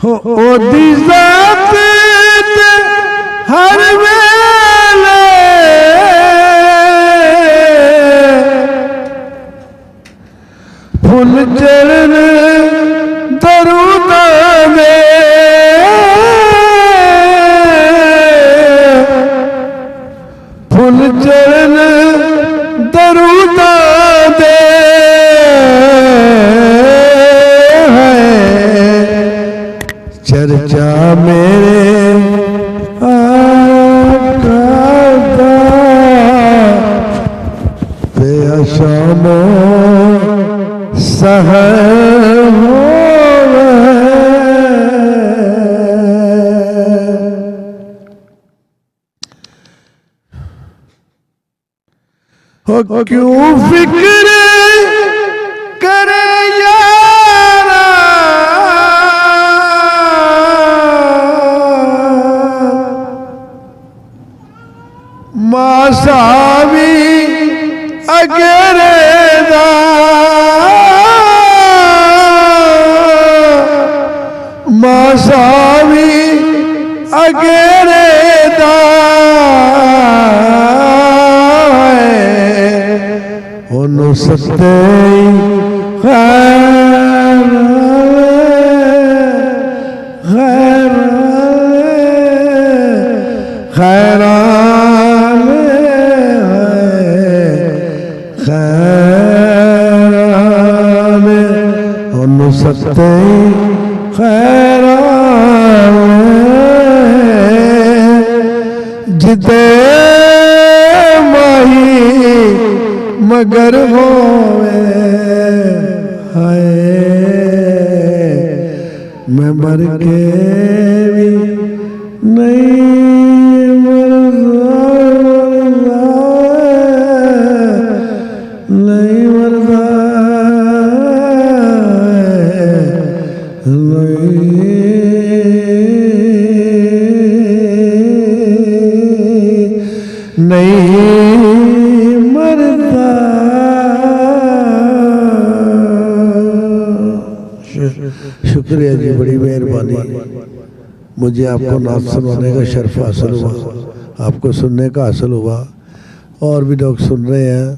हो ओदी ज़ात ते हर वेले फुल चढ़न दरूदां दे, फुल चढ़न दरूदां दे चर्चा मेरे आका दा बेअशामो सहर होवे हो क्यों फिक्र करे यारा मासावी अगरे दा मासावी अगरे दा ओनु सत्ते खैर खैर खैरान खैरान ओनु सत्ते खैरान जिदे माही मगर होवे हाय मैं मर के भी नहीं मरदा, नहीं मरदा, नहीं मरदा। शुक्रिया जी, बड़ी मेहरबानी। मुझे आपको नात सुनाने का शर्फ हासिल हुआ, आपको सुनने का हासिल हुआ। और भी लोग सुन रहे हैं,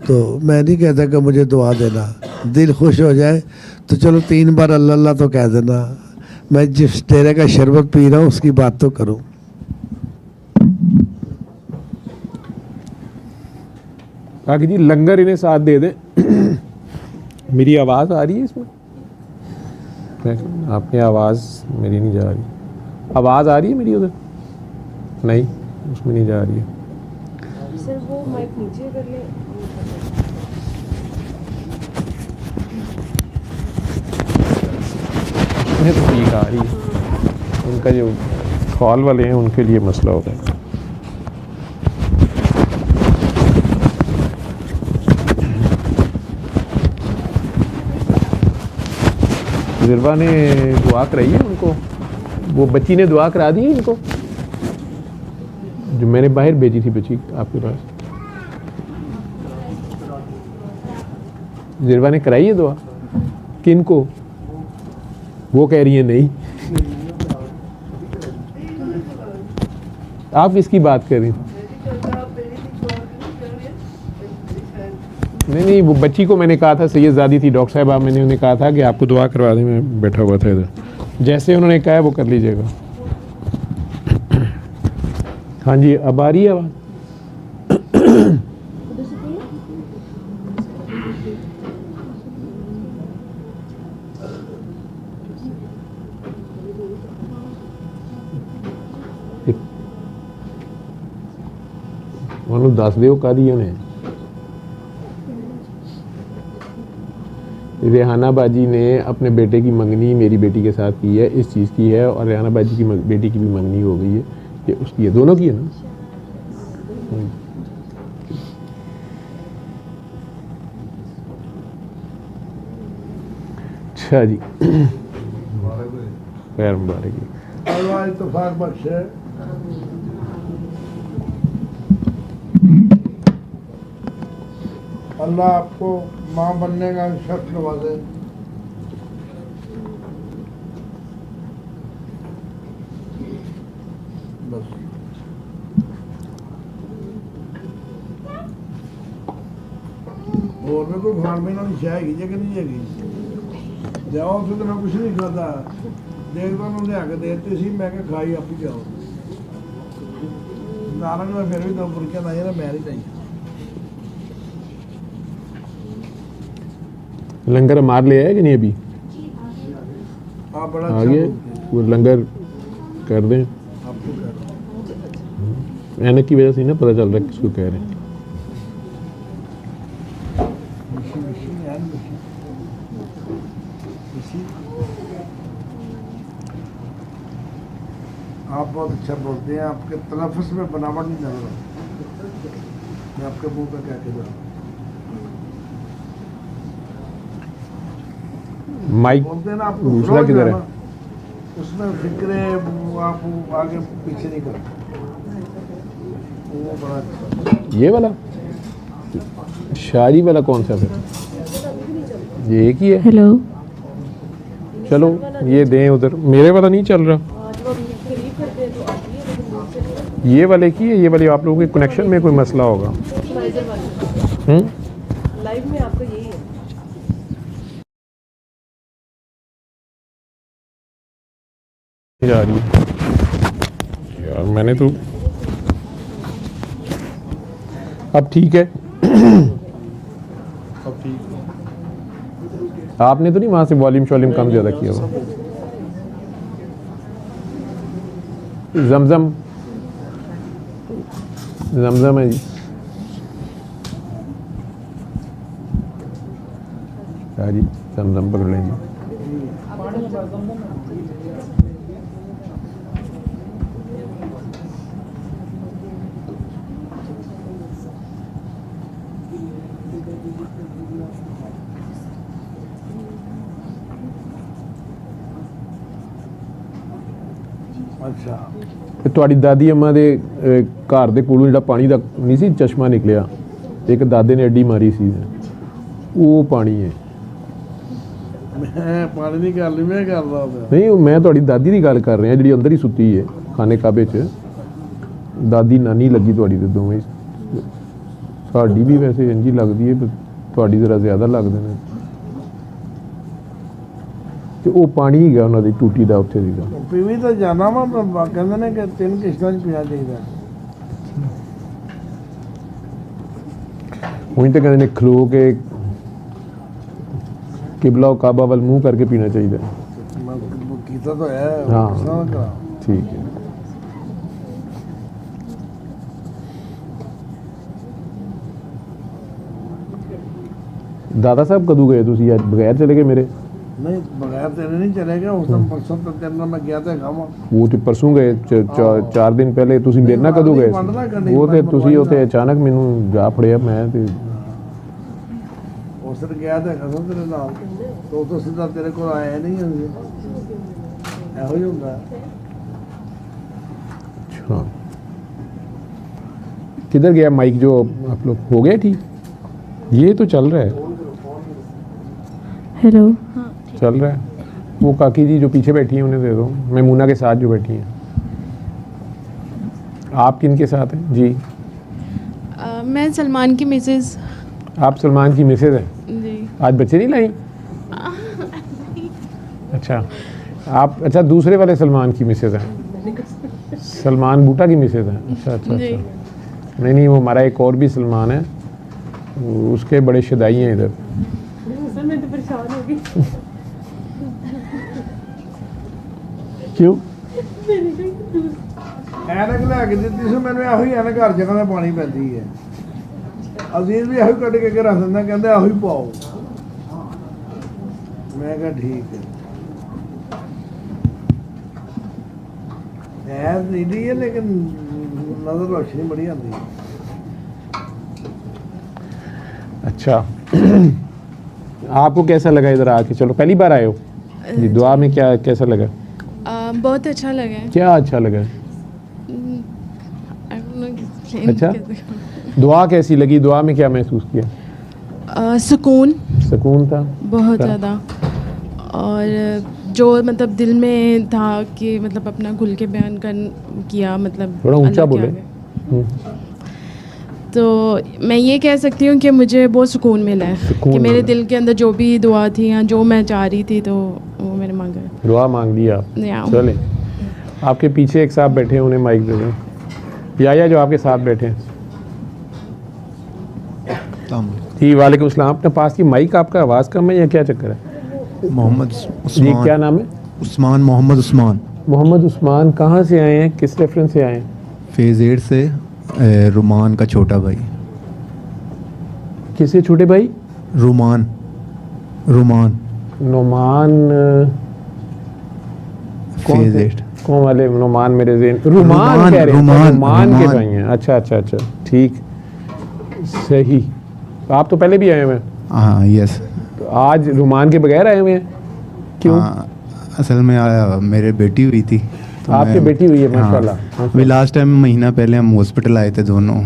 तो मैं नहीं कहता कि मुझे दुआ देना, दिल खुश हो जाए तो चलो 3 बार अल्लाह अल्लाह तो कह देना। मैं जिस डेरे का शरबत पी रहा हूँ उसकी बात तो करूँ। बाकी जी लंगर इन्हें साथ दे दे। मेरी आवाज़ आ रही है इसमें? आपकी आवाज़ मेरी नहीं जा रही। आवाज़ आ रही है मेरी उधर? नहीं, उसमें नहीं जा रही है। सर वो माइक नीचे कर ले। उसमें तो ठीक आ रही है। उनका जो कॉल वाले हैं उनके लिए मसला होता है। ज़िरवा ने दुआ कराई है उनको, वो बच्ची ने दुआ करा दी है इनको, जो मैंने बाहर भेजी थी बच्ची आपके पास। ज़िरवा ने कराई है दुआ किन को? वो कह रही है नहीं। आप किसकी बात कर रही हैं? नहीं, वो बच्ची को मैंने कहा था, सैयदजादी थी डॉक्टर साहब, मैंने उन्हें कहा था कि आपको दुआ करवा दें, मैं बैठा हुआ था इधर। जैसे उन्होंने कहा है वो कर लीजिएगा। हाँ जी, अब आ रही है आवाज़? ਉਹਨੂੰ ਦੱਸ ਦਿਓ ਕਾਹਦੀ ਉਹਨੇ। रेहाना बाजी ने अपने बेटे की मंगनी मेरी बेटी के साथ की है, इस चीज़ की है, और रेहाना बाजी की बेटी की भी मंगनी हो गई है, ये उसकी है, दोनों की है ना। अच्छा जी, खैर मुबारक। अल्लाह इत्तेफाक बख्शे। अल्लाह आपको माँ बनने का शर्त नवाजे। बस और में कोई खान पीना नहीं जाएगी जगह नहीं जाएगी। जाओ तो मैं कुछ नहीं खाता, देखता हूँ लिया के देते सी, मैं क्या खाई आप ही जाओ। नारंग में फिर भी 2 बुरकियां नहीं ना, मैं नहीं चाहिए। लंगर मार ले आए कि नहीं अभी? आप बड़ा आगे वो लंगर कर दें। आपको कह रहा हूँ ऐनक की वजह से ना पता चल रहा है किसको कह रहे हैं। आप बहुत अच्छा बोलते हैं, आपके तलफ़ुज़ में बनावट नहीं लग रहा। मैं आपके मुंह पे क्या कह रहा हूँ। माइक बोलते हैं ना, आपको दूसरा किधर है? उसमें फिक्रे आप आगे पीछे नहीं करते, वो बड़ा अच्छा। ये वाला शादी वाला कौन सा फिर? ये एक ही है। हेलो, चलो ये दें उधर, मेरे वाला नहीं चल रहा। ये वाले की है, ये वाले आप लोगों के कनेक्शन में कोई मसला होगा। लाइव में आपका यही है। जा रही है यार, मैंने तो अब ठीक है। अब ठीक है। आपने तो नहीं वहां से वॉल्यूम शॉल्यूम कम ज़्यादा किया हुआ? जमजम जमजम है जी। हाँ जी, जमजम पकड़ लेंगे। अच्छा, ਤੇ ਤੁਹਾਡੀ ਦਾਦੀ ਅੰਮਾ ਦੇ ਘਰ ਦੇ ਕੋਲੋਂ ਜਿਹੜਾ ਪਾਣੀ ਦਾ ਨਹੀਂ ਸੀ ਚਸ਼ਮਾ ਨਿਕਲਿਆ, ਇੱਕ ਦਾਦੇ ਨੇ ਅੱਡੀ ਮਾਰੀ ਸੀ, ਉਹ ਪਾਣੀ ਹੈ। मैं पानी नहीं कर ली, मैं कर रहा था। ਨਹੀਂ ਉਹ ਮੈਂ ਤੁਹਾਡੀ ਦਾਦੀ ਦੀ ਗੱਲ ਕਰ ਰਿਹਾ, ਜਿਹੜੀ ਅੰਦਰ ਹੀ ਸੁੱਤੀ ਹੈ ਖਾਨੇ ਕਾਬੇ 'ਚ। ਦਾਦੀ ਨਾਨੀ ਲੱਗੀ ਤੁਹਾਡੀ ਤੇ ਦੋਵੇਂ ਸਾਡੀ ਵੀ ਵੈਸੇ ਇੰਝ ਹੀ ਲੱਗਦੀ ਹੈ, ਪਰ ਤੁਹਾਡੀ ਜ਼ਰਾ ਜ਼ਿਆਦਾ ਲੱਗਦੇ ਨੇ। ਤੇ ਉਹ ਪਾਣੀ ਹੈਗਾ ਉਹਨਾਂ ਦੀ ਟੂਟੀ ਦਾ ਉੱਥੇ ਸੀਗਾ। ਪੀਵੀ ਤਾਂ ਜਾਣਾ ਵਾ, ਪਰ ਕਹਿੰਦੇ ਨੇ ਕਿ 3 ਕਿਸ਼ਤਾਂ 'ਚ ਪੀਣਾ ਚਾਹੀਦਾ। ਉਹੀ ਤਾਂ ਕਹਿੰਦੇ ਨੇ ਖਲੋ ਕੇ ਕਿਬਲਾ ਕਾਬਾ ਵੱਲ ਮੂੰਹ ਕਰਕੇ ਪੀਣਾ ਚਾਹੀਦਾ। ਮੈਂ ਕੀਤਾ ਤਾਂ ਹੈ, ਹਾਂ। ਕਿਸ ਤਰ੍ਹਾਂ ਕਰਾਂ? ਠੀਕ ਹੈ। ਦਾਦਾ ਸਾਹਿਬ ਕਦੋਂ ਗਏ ਤੁਸੀਂ? ਅੱਜ ਬਗੈਰ ਚਲੇ ਗਏ ਮੇਰੇ? ਨਹੀਂ, ਬਗੈਰ ਤੇਰੇ ਨਹੀਂ ਚਲੇਗਾ। ਉਸ ਦਿਨ ਪਰਸੋਂ ਤਾਂ ਤੇਰੇ ਨਾਲ ਮੈਂ ਗਿਆ ਤੇ ਖਾਵਾਂ। ਉਹ ਤੇ ਪਰਸੋਂ ਗਏ, 4 ਦਿਨ ਪਹਿਲੇ। ਤੁਸੀਂ ਮੇਰੇ ਨਾਲ ਕਦੋਂ ਗਏ? ਉਹ ਤੇ ਤੁਸੀਂ ਉਹ ਤੇ ਅਚਾਨਕ ਮੈਨੂੰ ਜਾ ਫੜਿਆ, ਮੈਂ ਤੇ ਉਸ ਦਿਨ ਗਿਆ ਤੇ ਖਸਮ ਤੇਰੇ ਨਾਲ, ਤੋਂ ਤੋਂ ਸਿੱਧਾ ਤੇਰੇ ਕੋਲ ਆਇਆ ਨਹੀਂ ਹੁੰਦੇ। ਇਹੋ ਹੀ ਹੁੰਦਾ। अच्छा, किधर गया माइक जो आप लोग? हो गया ठीक? ये तो चल रहा है। हेलो। चल रहा है। वो काकी जी जो पीछे बैठी हैं उन्हें दे दो, मैमूना के साथ जो बैठी हैं। आप किन के साथ हैं जी? मैं सलमान की मिसेज। आप सलमान की मिसेज हैं? जी। आज बच्चे नहीं लाई? अच्छा, आप अच्छा दूसरे वाले सलमान की मिसेज हैं, सलमान बूटा की मिसेज हैं। अच्छा अच्छा जी। अच्छा। नहीं वो हमारा एक और भी सलमान है, उसके बड़े शदाई हैं इधर। सर मैं तो परेशान हो गई। क्यों? ਐਨਕ ਲੈ ਕੇ ਦਿੱਤੀ ਸੀ ਮੈਨੂੰ, ਇਹੋ ਹੀ ਐਨਕ ਹਰ ਜਗ੍ਹਾ 'ਤੇ ਪਾਣੀ ਪੈਂਦੀ ਹੈ। ਅਜ਼ੀਜ਼ ਵੀ ਇਹੋ ਹੀ ਕੱਢ ਕੇ ਰੱਖ ਦਿੰਦਾ, ਕਹਿੰਦੇ ਇਹੋ ਹੀ ਪਾਓ। ਮੈਂ ਕਿਹਾ ਠੀਕ ਹੈ। है नीली है लेकिन नजर रोशनी बड़ी आती है। अच्छा आपको कैसा लगा इधर आके? चलो पहली बार आए हो जी, दुआ में क्या कैसा लगा? बहुत अच्छा लगा। क्या अच्छा लगा? अच्छा, अच्छा, दुआ कैसी लगी? दुआ में क्या महसूस किया? सुकून। सुकून था बहुत था? ज़्यादा। और जो मतलब दिल में था कि मतलब अपना खुल के बयान कर किया, मतलब थोड़ा ऊंचा अल्लाह के बोले। आगे। तो मैं ये कह सकती हूँ कि मुझे बहुत सुकून मिला है सुकून कि मेरे मिला। दिल के अंदर जो भी दुआ थी या जो मैं चाह रही थी तो वो मैंने मांगा। दुआ मांग ली आप। या। चले, आपके पीछे एक साहब बैठे हैं, उन्हें माइक दे दें। या जो आपके साथ बैठे हैं जी। वालेकुम सलाम। अपने पास की माइक, आपका आवाज़ कम है या क्या चक्कर है? मोहम्मद जी क्या उस्मान। नाम है? उस्मान, मोहम्मद उस्मान। मोहम्मद उस्मान। कहाँ से आए हैं, किस रेफरेंस से आए हैं? फेज़ 8 से रुमान का छोटा भाई। किससे छोटे भाई? रुमान। रुमान नोमान कौन फेज़ थे? 8। कौन वाले नोमान? मेरे ज़हन रुमान कह रहे हैं। रुमान, रुमान के रुमान। भाई हैं। अच्छा अच्छा अच्छा, ठीक, सही। आप तो पहले भी आए हुए हैं, हाँ यस। तो आज रुमान के बगैर आए हुए हैं? क्यों? हाँ, असल में मेरे बेटी हुई थी तो आपकी मैं- बेटी हुई है? हाँ। माशाल्लाह। अभी लास्ट टाइम महीना पहले हम हॉस्पिटल आए थे दोनों,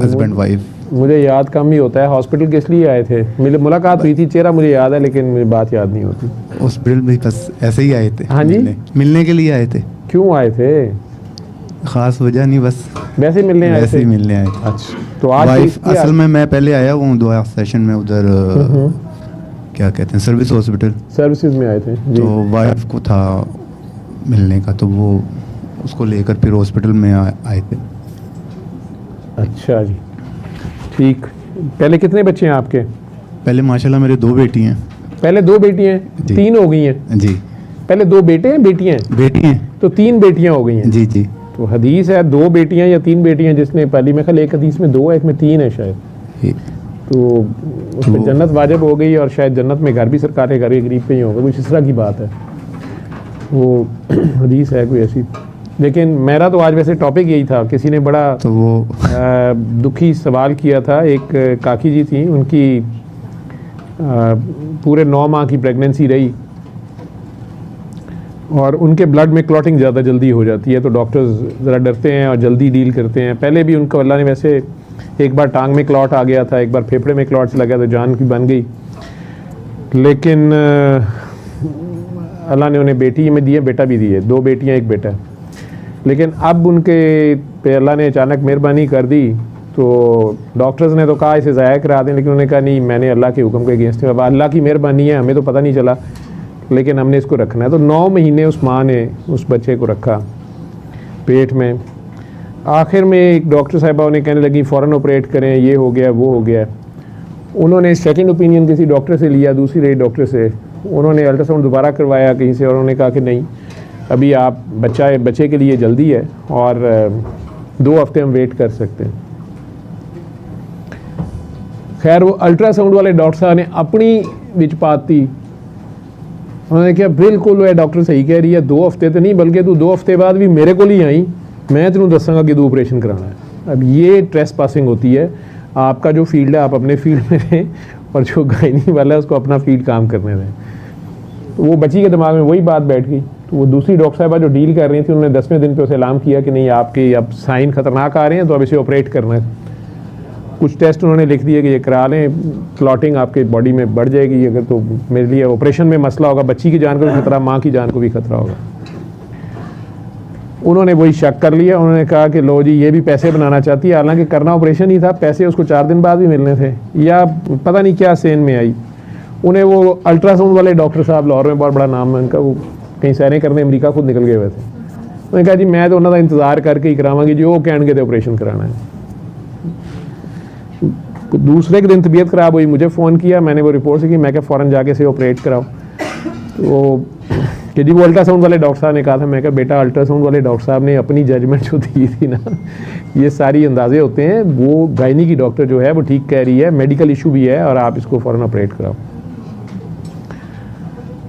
हस्बैंड वाइफ। मुझे याद कम ही होता है। हॉस्पिटल किस लिए आए थे? मेरी मुलाकात हुई थी, चेहरा मुझे याद है लेकिन मुझे बात याद नहीं होती। हॉस्पिटल भी बस ऐसे ही आए थे। हाँ जी? मिलने के लिए आए थे, क्यों आए थे? खास वजह नहीं, बस वैसे ही मिलने आए वैसे थे? ही मिलने आए थे। अच्छा, तो आज वाइफ किस लिए असल में मैं पहले आया हूँ दुआ सेशन में उधर क्या कहते हैं सर्विस हॉस्पिटल, सर्विसेज में आए थे जी। तो वाइफ को था मिलने का, तो वो उसको लेकर फिर हॉस्पिटल में आए थे। अच्छा जी, ठीक। पहले कितने बच्चे हैं आपके? पहले माशाल्लाह मेरे 2 बेटी हैं। पहले 2 बेटी हैं, जी। 3 हो गई हैं। जी, पहले 2 बेटे हैं, बेटियां हैं, बेटी हैं। तो 3 बेटियां हो गई हैं। जी जी। तो हदीस है 2 बेटियां या 3 बेटियां, जिसने पहली में ख्याल एक हदीस में 2 है, एक में 3 है शायद। ये- तो उस पर जन्नत वाजिब हो गई और शायद जन्नत में घर भी सरकार के घर के गरीब पे ही होगा, कुछ इस तरह की बात है। वो हदीस है कोई ऐसी। लेकिन मेरा तो आज वैसे टॉपिक यही था। किसी ने बड़ा तो वो दुखी सवाल किया था। एक काकी जी थी, उनकी पूरे 9 माह की प्रेगनेंसी रही और उनके ब्लड में क्लॉटिंग ज़्यादा जल्दी हो जाती है, तो डॉक्टर्स ज़रा डरते हैं और जल्दी डील करते हैं। पहले भी उनको अल्लाह ने वैसे एक बार टांग में क्लॉट आ गया था, एक बार फेफड़े में क्लॉट चला गया, तो जान की बन गई। लेकिन अल्लाह ने उन्हें बेटी में दी है, बेटा भी दी है, 2 बेटियां 1 बेटा। लेकिन अब उनके पे अल्लाह ने अचानक मेहरबानी कर दी तो डॉक्टर्स ने तो कहा इसे ज़ाया करा दें, लेकिन उन्होंने कहा नहीं, मैंने अल्लाह के हुक्म के अगेंस्ट है। अब अल्लाह की मेहरबानी है, हमें तो पता नहीं चला, लेकिन हमने इसको रखना है। तो 9 महीने उस माँ ने उस बच्चे को रखा पेट में। आखिर में एक डॉक्टर साहिबा उन्हें कहने लगी फ़ौरन ऑपरेट करें, ये हो गया वो हो गया। उन्होंने सेकंड ओपिनियन किसी डॉक्टर से लिया, दूसरी रेट डॉक्टर से। उन्होंने अल्ट्रासाउंड दोबारा करवाया कहीं से और उन्होंने कहा कि नहीं, अभी आप बच्चे के लिए जल्दी है और 2 हफ्ते हम वेट कर सकते हैं। खैर वो अल्ट्रासाउंड वाले डॉक्टर साहब ने अपनी विच पात दी। उन्होंने कहा बिल्कुल वो डॉक्टर सही कह रही है, 2 हफ्ते तो नहीं बल्कि तू 2 हफ्ते बाद भी मेरे को ही आई, मैं तेनों दसांगा कि तू ऑपरेशन कराना है। अब ये ट्रेस पासिंग होती है। आपका जो फील्ड है आप अपने फील्ड में रहें और जो गायनी वाला है उसको अपना फील्ड काम करने दें। तो वो बच्ची के दिमाग में वही बात बैठ गई। तो वो दूसरी डॉक्टर साहबा जो डील कर रही थी उन्होंने 10वें दिन पे उसे ऐलान किया कि नहीं, आपके अब साइन खतरनाक आ रहे हैं तो अब इसे ऑपरेट करना है। कुछ टेस्ट उन्होंने लिख दिए कि ये करा लें, क्लॉटिंग आपके बॉडी में बढ़ जाएगी अगर, तो मेरे लिए ऑपरेशन में मसला होगा, बच्ची की जान को भी खतरा, माँ की जान को भी खतरा होगा। उन्होंने वही शक कर लिया। उन्होंने कहा कि लो जी ये भी पैसे बनाना चाहती है, हालांकि करना ऑपरेशन ही था, पैसे उसको 4 दिन बाद भी मिलने थे, या पता नहीं क्या सेन में आई। उन्हें वो अल्ट्रासाउंड वाले डॉक्टर साहब, लाहौर में बहुत बड़ा नाम है उनका, वो कहीं सैरें करने अमेरिका खुद निकल गए हुए थे। उन्होंने कहा जी मैं तो उन्होंने इंतज़ार करके ही करावांगी जी, वो कहने के ऑपरेशन कराना है। दूसरे के दिन तबीयत ख़राब हुई, मुझे फ़ोन किया, मैंने वो रिपोर्ट से की, मैं क्या फ़ौरन जाके से ऑपरेट कराओ। तो कि जी वो अल्ट्रासाउंड वाले डॉक्टर साहब ने कहा था। मैं कहा बेटा अल्ट्रासाउंड वाले डॉक्टर साहब ने अपनी जजमेंट जो दी थी ना, ये सारी अंदाजे होते हैं, वो गायनी की डॉक्टर जो है वो ठीक कह रही है, मेडिकल इशू भी है और आप इसको फ़ौरन ऑपरेट कराओ।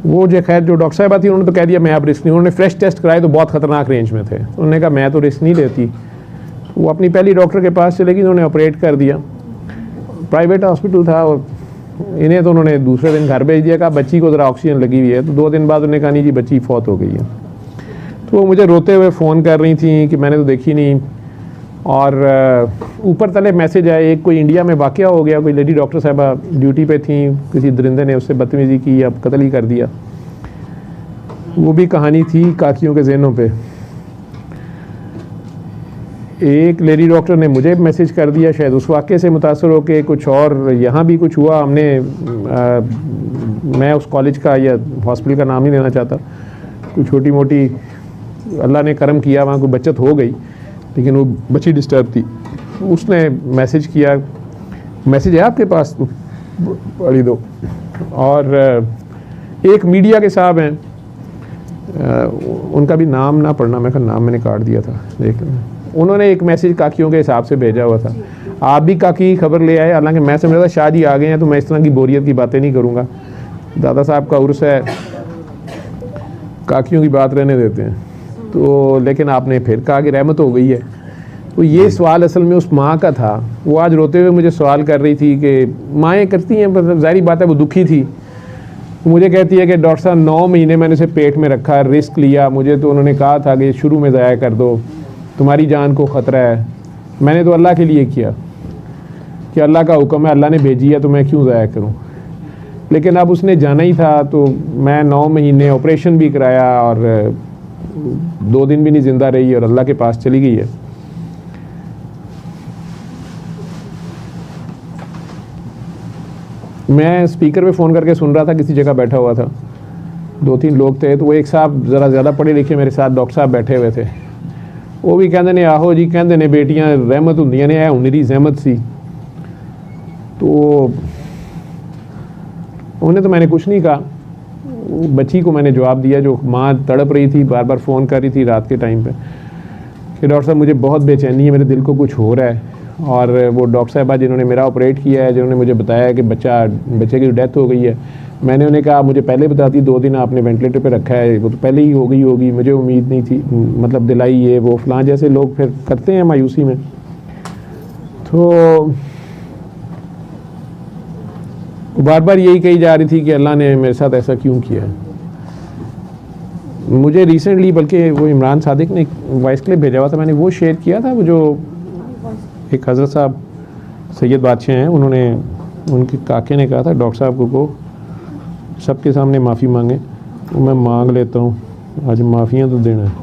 वो जो खैर जो डॉक्टर साहबा थी उन्होंने तो कह दिया मैं अब रिस्क नहीं। उन्होंने फ्रेश टेस्ट कराए तो बहुत ख़तरनाक रेंज में थे। उन्होंने कहा मैं तो रिस्क नहीं लेती। वो अपनी पहली डॉक्टर के पास चलेगी, उन्होंने ऑपरेट कर दिया। प्राइवेट हॉस्पिटल था और इन्हें तो उन्होंने दूसरे दिन घर भेज दिया, कहा बच्ची को ज़रा ऑक्सीजन लगी हुई है। तो 2 दिन बाद उन्होंने कहा नहीं जी बच्ची फौत हो गई है। तो वो मुझे रोते हुए फ़ोन कर रही थी कि मैंने तो देखी नहीं। और ऊपर तले मैसेज आए, एक कोई इंडिया में वाक़या हो गया, कोई लेडी डॉक्टर साहबा ड्यूटी पे थी, किसी दरिंदे ने उससे बदतमीज़ी की, अब कत्ल ही कर दिया। वो भी कहानी थी काकियों के जहनों पे। एक लेडी डॉक्टर ने मुझे मैसेज कर दिया, शायद उस वाक़े से मुतासर हो के कुछ और यहाँ भी कुछ हुआ। हमने मैं उस कॉलेज का या हॉस्पिटल का नाम नहीं लेना चाहता, कोई छोटी मोटी अल्लाह ने करम किया, वहाँ कोई बचत हो गई, लेकिन वो बच्ची डिस्टर्ब थी। उसने मैसेज किया, मैसेज है आपके पास तो पढ़ी दो। और एक मीडिया के साहब हैं, उनका भी नाम ना पढ़ना, मैं नाम मैंने काट दिया था, देख उन्होंने एक मैसेज काकियों के हिसाब से भेजा हुआ था। आप भी काकी की खबर ले आए, हालांकि मैं समझ रहा था शाह जी आ गए हैं तो मैं इस तरह की बोरियत की बातें नहीं करूँगा, दादा साहब का उर्स है, काकियों की बात रहने देते हैं। तो लेकिन आपने फिर कहा कि रहमत हो गई है। तो ये सवाल असल में उस माँ का था। वो आज रोते हुए मुझे सवाल कर रही थी कि माएँ करती हैं, मतलब ज़ाहिर बात है वो दुखी थी। मुझे कहती है कि डॉक्टर साहब 9 महीने मैंने उसे पेट में रखा, रिस्क लिया, मुझे तो उन्होंने कहा था कि शुरू में ज़ाया कर दो, तुम्हारी जान को ख़तरा है। मैंने तो अल्लाह के लिए किया कि अल्लाह का हुक्म है, अल्लाह ने भेजी है तो मैं क्यों ज़ाया करूं। लेकिन अब उसने जाना ही था तो मैं 9 महीने ऑपरेशन भी कराया और 2 दिन भी नहीं ज़िंदा रही और अल्लाह के पास चली गई है। मैं स्पीकर पे फ़ोन करके सुन रहा था, किसी जगह बैठा हुआ था, 2-3 लोग थे। तो वो एक साहब ज़रा ज़्यादा पढ़े लिखे मेरे साथ डॉक्टर साहब बैठे हुए थे। वो भी कहते ने आहो जी, कहते ने बेटियां रहमत होंदियां ने, हुण मेरी जहमत सी। तो उन्हें तो मैंने कुछ नहीं कहा, बच्ची को मैंने जवाब दिया जो माँ तड़प रही थी, बार बार फ़ोन कर रही थी रात के टाइम पे कि डॉक्टर साहब मुझे बहुत बेचैनी है, मेरे दिल को कुछ हो रहा है। और वो डॉक्टर साहबा जिन्होंने मेरा ऑपरेट किया है, जिन्होंने मुझे बताया कि बच्चे की डेथ हो गई है, मैंने उन्हें कहा मुझे पहले बताती, 2 दिन आपने वेंटिलेटर पे रखा है, वो तो पहले ही हो गई होगी, मुझे उम्मीद नहीं थी, मतलब दिलाई ये वो फलां, जैसे लोग फिर करते हैं मायूसी में। तो बार बार यही कही जा रही थी कि अल्लाह ने मेरे साथ ऐसा क्यों किया। मुझे रिसेंटली बल्कि वो इमरान सादिक ने एक वॉइस क्लिप भेजा हुआ था, मैंने वो शेयर किया था। वो जो एक हज़रत साहब सैयद बादशाह हैं, उन्होंने उनके काके ने कहा था डॉक्टर साहब को सबके सामने माफ़ी मांगे। तो मैं मांग लेता हूँ, आज माफ़ियाँ तो देना है।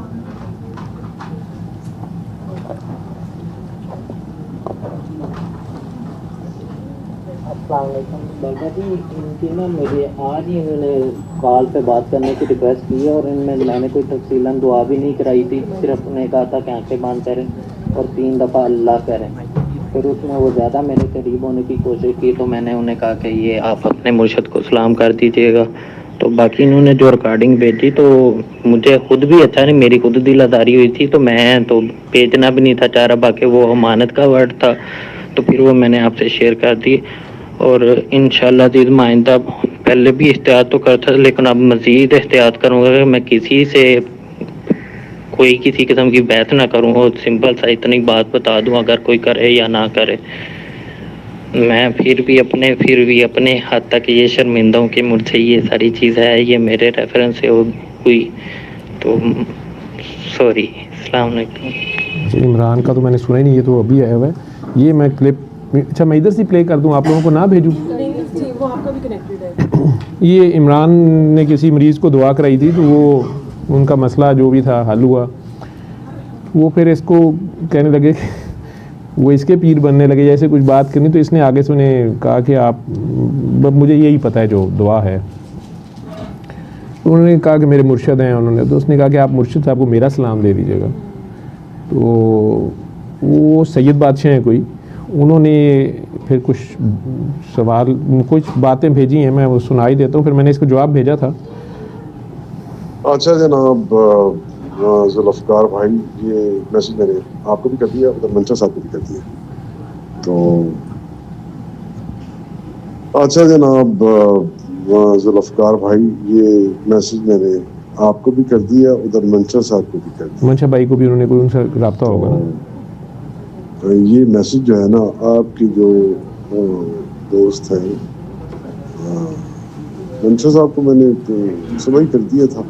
बाबा जी इनकी ना मुझे आज ही इन्होंने कॉल पे बात करने की रिक्वेस्ट की है और इनमें मैंने कोई तफसीलन दुआ भी नहीं कराई थी, सिर्फ उन्हें कहा था कि आंखें बंद करें और 3 दफ़ा अल्लाह करें। फिर उसमें वो ज़्यादा मेरे करीब होने की कोशिश की तो मैंने उन्हें कहा कि ये आप अपने मुर्शद को सलाम कर दीजिएगा। तो बाकी इन्होंने जो रिकॉर्डिंग भेजी तो मुझे खुद भी अच्छा नहीं, मेरी खुद दिल आज़ारी हुई थी तो मैं तो भेजना भी नहीं था चाह रहा, बाकी वो अमानत का वर्ड था तो फिर वो मैंने आपसे शेयर कर दी। और इंशाल्लाह अज़ीज़ माइंदा पहले भी एहतियात तो करता था लेकिन अब मज़ीद एहतियात करूँगा कि मैं किसी से कोई किसी किस्म की बहस ना करूँ और सिंपल सा इतनी बात बता दूँ, अगर कोई करे या ना करे मैं फिर भी अपने हद तक ये शर्मिंदा हूँ कि मुझसे ये सारी चीज़ है, ये मेरे रेफरेंस से हुई तो सॉरी। अस्सलाम वालेकुम। इमरान का तो मैंने सुना ही नहीं, ये तो अभी आया हुआ है। ये मैं क्लिप अच्छा मैं इधर से प्ले कर दूं, आप लोगों को ना भेजूं? वो आपका भी कनेक्टेड है। ये इमरान ने किसी मरीज़ को दुआ कराई थी तो वो उनका मसला जो भी था हल हुआ, वो फिर इसको कहने लगे वो इसके पीर बनने लगे जैसे कुछ बात करनी, तो इसने आगे से उन्हें कहा कि आप मुझे यही पता है जो दुआ है। तो उन्होंने कहा कि मेरे मुर्शद हैं उन्होंने, तो उसने कहा कि आप मुर्शद साहब को मेरा सलाम दे दीजिएगा। तो वो सैयद बादशाह हैं कोई, उन्होंने फिर कुछ सवाल कुछ बातें भेजी हैं, मैं वो सुनाई देता हूँ, फिर मैंने इसको जवाब भेजा था। अच्छा जनाब जुल्फ़कार भाई, ये मैसेज मैंने आपको भी कर दिया, उधर मंशा साहब को भी कर दिया। तो अच्छा जनाब जुल्फ़कार भाई, ये मैसेज मैंने आपको भी कर दिया, उधर मंशा साहब को भी कर दिया। मंशा भाई को भी उन्होंने कोई उनसे रब्ता होगा ना। तो ये मैसेज जो है ना आपकी जो दोस्त है मंशा साहब को मैंने तो सुबह ही कर दिया था,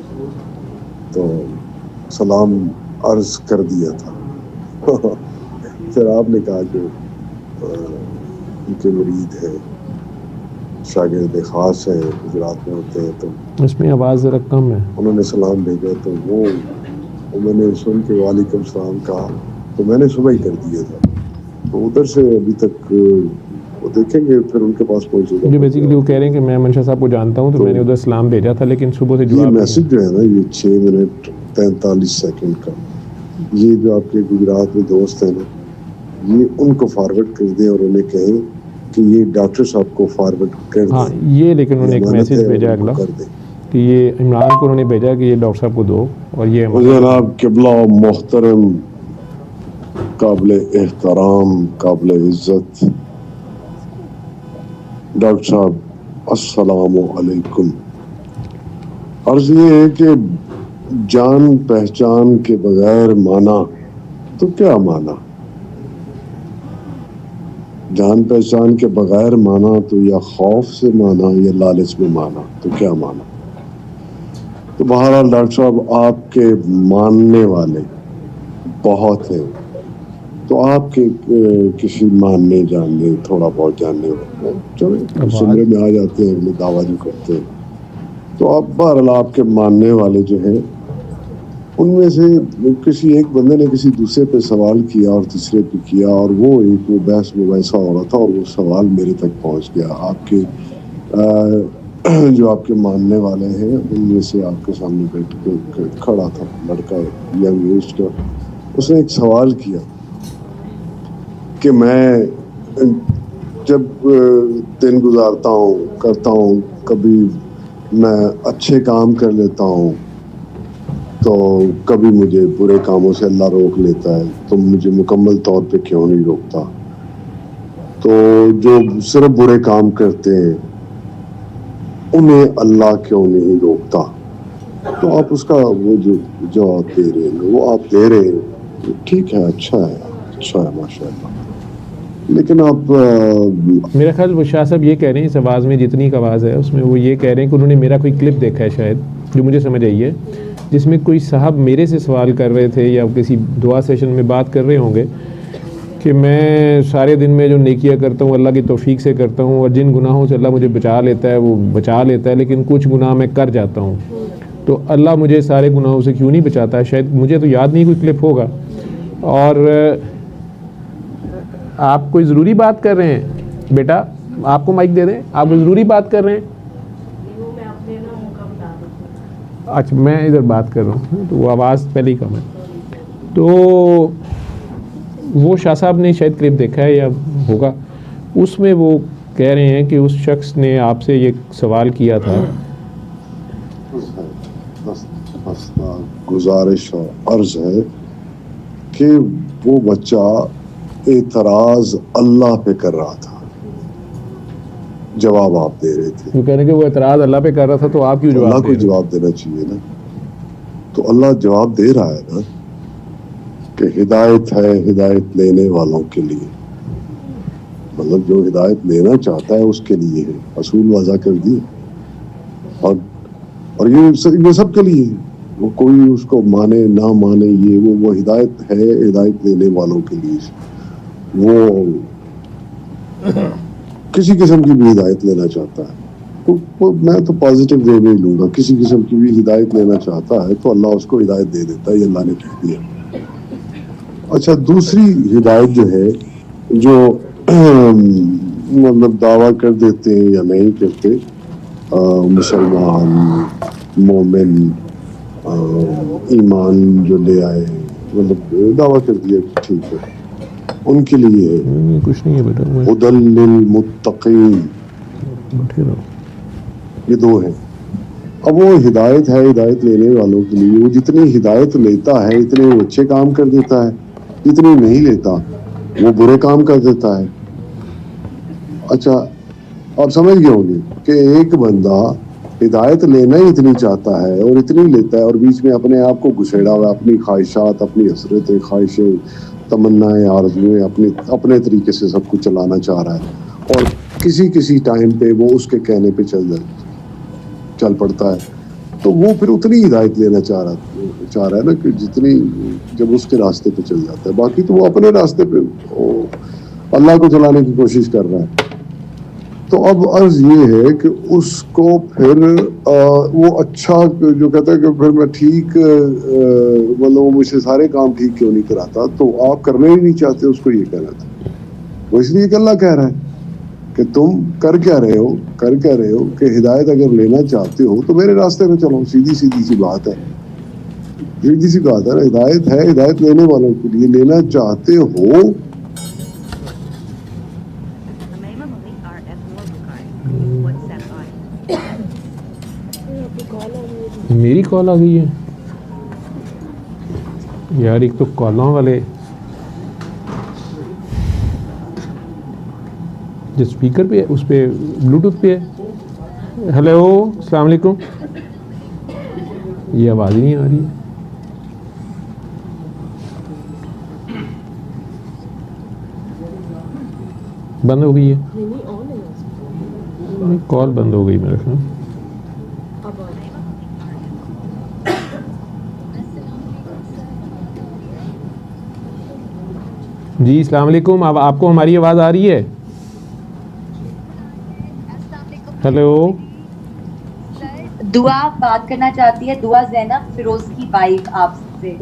तो सलाम अर्ज कर दिया था। फिर आपने कहा कि उनके मुरीद है, शागिर्द खास है, गुजरात में होते हैं, तो इसमें आवाज़ ज़रा कम है। उन्होंने सलाम भेजा तो वो मैंने सुन के वालेकुम सलाम कहा, तो मैंने सुबह ही कर दिया था। तो उधर से अभी तक वो देखेंगे, फिर उनके पास पहुंचेगा। जो बेसिकली वो कह रहे हैं कि मैं मंशा साहब को जानता हूँ, तो मैंने उधर सलाम भेजा था, लेकिन सुबह से ये जवाब मैसेज जो है ना, ये 6 मिनट 43 सेकंड का, ये जो आपके गुजरात में दोस्त हैं ना, ये उनको फॉरवर्ड कर दें और उन्हें कहें कि ये डॉक्टर साहब को फॉरवर्ड कर दें। हाँ ये, लेकिन उन्होंने एक मैसेज भेजा अगला कर दें कि ये इमरान को उन्होंने भेजा कि ये डॉक्टर साहब को दो, और ये जनाब किबला मोहतरम काबिल एहतराम काबिल इज्जत डॉक्टर साहब अस्सलामु अलैकुम। अर्ज ये है कि जान पहचान के बगैर माना तो क्या माना, जान पहचान के बगैर माना तो या खौफ से माना या लालच में माना तो क्या माना। तो बहरहाल डॉक्टर साहब आपके मानने वाले बहुत हैं, तो आपके किसी मानने जानने थोड़ा बहुत जानने वाले चलो सुनने में आ जाते हैं, अगले दावा जो करते हैं। तो आप बहरहाल आपके मानने वाले जो हैं, उनमें से किसी एक बंदे ने किसी दूसरे पे सवाल किया और तीसरे पे किया, और वो बहस मुबैसा हो रहा था और वो सवाल मेरे तक पहुंच गया। आपके जो आपके मानने वाले हैं उनमें से आपके सामने बैठ के खड़ा था लड़का यंग एज का, उसने एक सवाल किया कि मैं जब दिन गुजारता हूँ करता हूँ, कभी मैं अच्छे काम कर लेता हूँ तो कभी मुझे बुरे कामों से अल्लाह रोक लेता है, तो मुझे मुकम्मल तौर पे क्यों नहीं रोकता। तो जो सिर्फ बुरे काम करते हैं उन्हें अल्लाह क्यों नहीं रोकता। तो आप उसका वो जो जवाब दे रहे हैं वो आप दे रहे हैं, ठीक है, अच्छा है माशाल्लाह। लेकिन आप मेरा ख्याल वो शाह साहब ये कह रहे हैं, इस आवाज़ में जितनी एक आवाज़ है उसमें वो ये कह रहे हैं कि उन्होंने मेरा कोई क्लिप देखा है शायद, जो मुझे समझ आई है, जिसमें कोई साहब मेरे से सवाल कर रहे थे या किसी दुआ सेशन में बात कर रहे होंगे कि मैं सारे दिन में जो नेकियां करता हूँ अल्लाह की तौफीक से करता हूँ, और जिन गुनाहों से अल्लाह मुझे बचा लेता है वो बचा लेता है, लेकिन कुछ गुनाह मैं कर जाता हूँ, तो अल्लाह मुझे सारे गुनाहों से क्यों नहीं बचाता है। शायद मुझे तो याद नहीं कोई क्लिप होगा। और आप कोई ज़रूरी बात कर रहे हैं बेटा, आपको माइक दे दें, आप ज़रूरी बात कर रहे हैं। अच्छा मैं इधर बात कर रहा हूँ तो वो आवाज़ पहले ही कम है। तो वो शाह साहब ने शायद क्लिप देखा है या होगा, उसमें वो कह रहे हैं कि उस शख्स ने आपसे ये सवाल किया था। गुजारिश और अर्ज है कि वो बच्चा एतराज अल्लाह पे कर रहा था, जवाब आप दे रहे थे। वो कह रहे हैं कि वो एतराज अल्लाह पे कर रहा था तो आप क्यों अल्लाह जवाब को दे रहे हैं? जवाब देना चाहिए ना। तो अल्लाह जवाब दे रहा है ना कि हिदायत है हिदायत लेने वालों के लिए, मतलब जो हिदायत लेना चाहता है उसके लिए है, असूल वज़ा कर दिए। और ये सब के लिए है, वो कोई उसको माने ना माने, ये वो हिदायत है हिदायत लेने वालों के लिए। वो किसी किस्म की भी हिदायत लेना चाहता है तो मैं तो पॉजिटिव वे में ही लूंगा। किसी किस्म की भी हिदायत लेना चाहता है तो अल्लाह उसको हिदायत दे देता है, ये अल्लाह ने कह दिया। अच्छा, दूसरी हिदायत जो है, जो मतलब दावा कर देते हैं या नहीं करते, मुसलमान मोमिन ईमान जो ले आए, मतलब दावा कर दिया कि ठीक है, उनके लिए कुछ नहीं है बेटा, हुदल लिल मुत्तकीन, बैठे रहो। ये दो है। अब वो हिदायत है हिदायत लेने वालों के लिए, वो जितनी हिदायत लेता है इतने वो अच्छे काम कर देता है, जितनी नहीं लेता वो बुरे काम कर देता है। अच्छा, आप समझ गए होंगे कि एक बंदा हिदायत लेना ही इतनी चाहता है और इतनी लेता है और बीच में अपने आप को घुसेड़ा हुआ, अपनी ख्वाहिशात, अपनी हसरतें, ख्वाहिशें, तमन्नाएं, आरज़ुएं अपने तरीके से सब कुछ चलाना चाह रहा है और किसी टाइम पे वो उसके कहने पे चल पड़ता है, तो वो फिर उतनी हिदायत लेना चाह रहा है ना कि जितनी जब उसके रास्ते पे चल जाता है। बाकी तो वो अपने रास्ते पे अल्लाह को चलाने की कोशिश कर रहा है। तो अब अर्ज ये है कि उसको फिर वो अच्छा जो कहता है कि फिर मैं ठीक, मतलब मुझसे सारे काम ठीक क्यों नहीं कराता, तो आप करने ही नहीं चाहते, उसको ये कहना था। वो इसलिए कि अल्लाह कह रहा है कि तुम कर क्या रहे हो कि हिदायत अगर लेना चाहते हो तो मेरे रास्ते में चलो। सीधी सी बात है, सीधी सी बात है ना। हिदायत है हिदायत लेने वालों के लिए, लेना चाहते हो मेरी कॉल आ गई है यार। एक तो कॉलों वाले जो स्पीकर पे है उस पे ब्लूटूथ पे है। हेलो अस्सलाम वालेकुम, ये आवाज़ ही नहीं आ रही है। बंद हो गई है, कॉल बंद हो गई मेरे ख्याल। जी अस्सलाम वालेकुम, अब आपको हमारी आवाज़ आ रही है? हेलो, दुआ बात करना चाहती है, दुआ ज़ैनब फिरोज की वाइफ आपसे।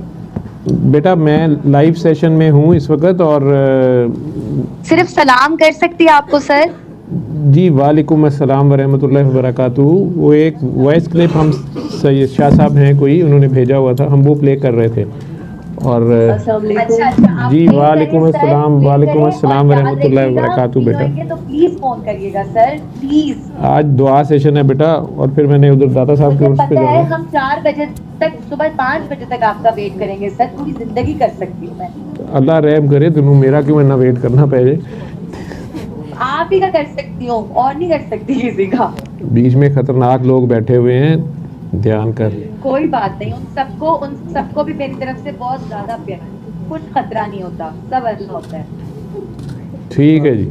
बेटा मैं लाइव सेशन में हूँ इस वक्त और सिर्फ सलाम कर सकती है आपको सर। जी वालेकुम अस्सलाम वरहमतुल्लाहि वबरकातुहू। वो एक वॉइस क्लिप हम सैयद शाह साहब हैं कोई, उन्होंने भेजा हुआ था, हम वो प्ले कर रहे थे। और जी वालेकुम अस्सलाम वरहमतुल्लाहि वबरकातुहू। बेटा तो प्लीज फोन करिएगा सर, प्लीज। आज दुआ सेशन है बेटा, और फिर मैंने उधर दादा साहब के उस पे पता है जाना। हम 4 बजे तक, सुबह 5 बजे तक आपका वेट करेंगे सर, पूरी जिंदगी कर सकती हूँ मैं। अल्लाह रहम करे, तुम मेरा क्यों इतना वेट करना पड़े। आप ही का कर सकती हूँ और नहीं कर सकती किसी का। बीच में खतरनाक लोग बैठे हुए हैं, ध्यान कर। कोई बात नहीं, उन सबको भी मेरी तरफ से बहुत ज्यादा प्यार, कुछ खतरा नहीं होता, सब अल्लाह होता है। ठीक है जी,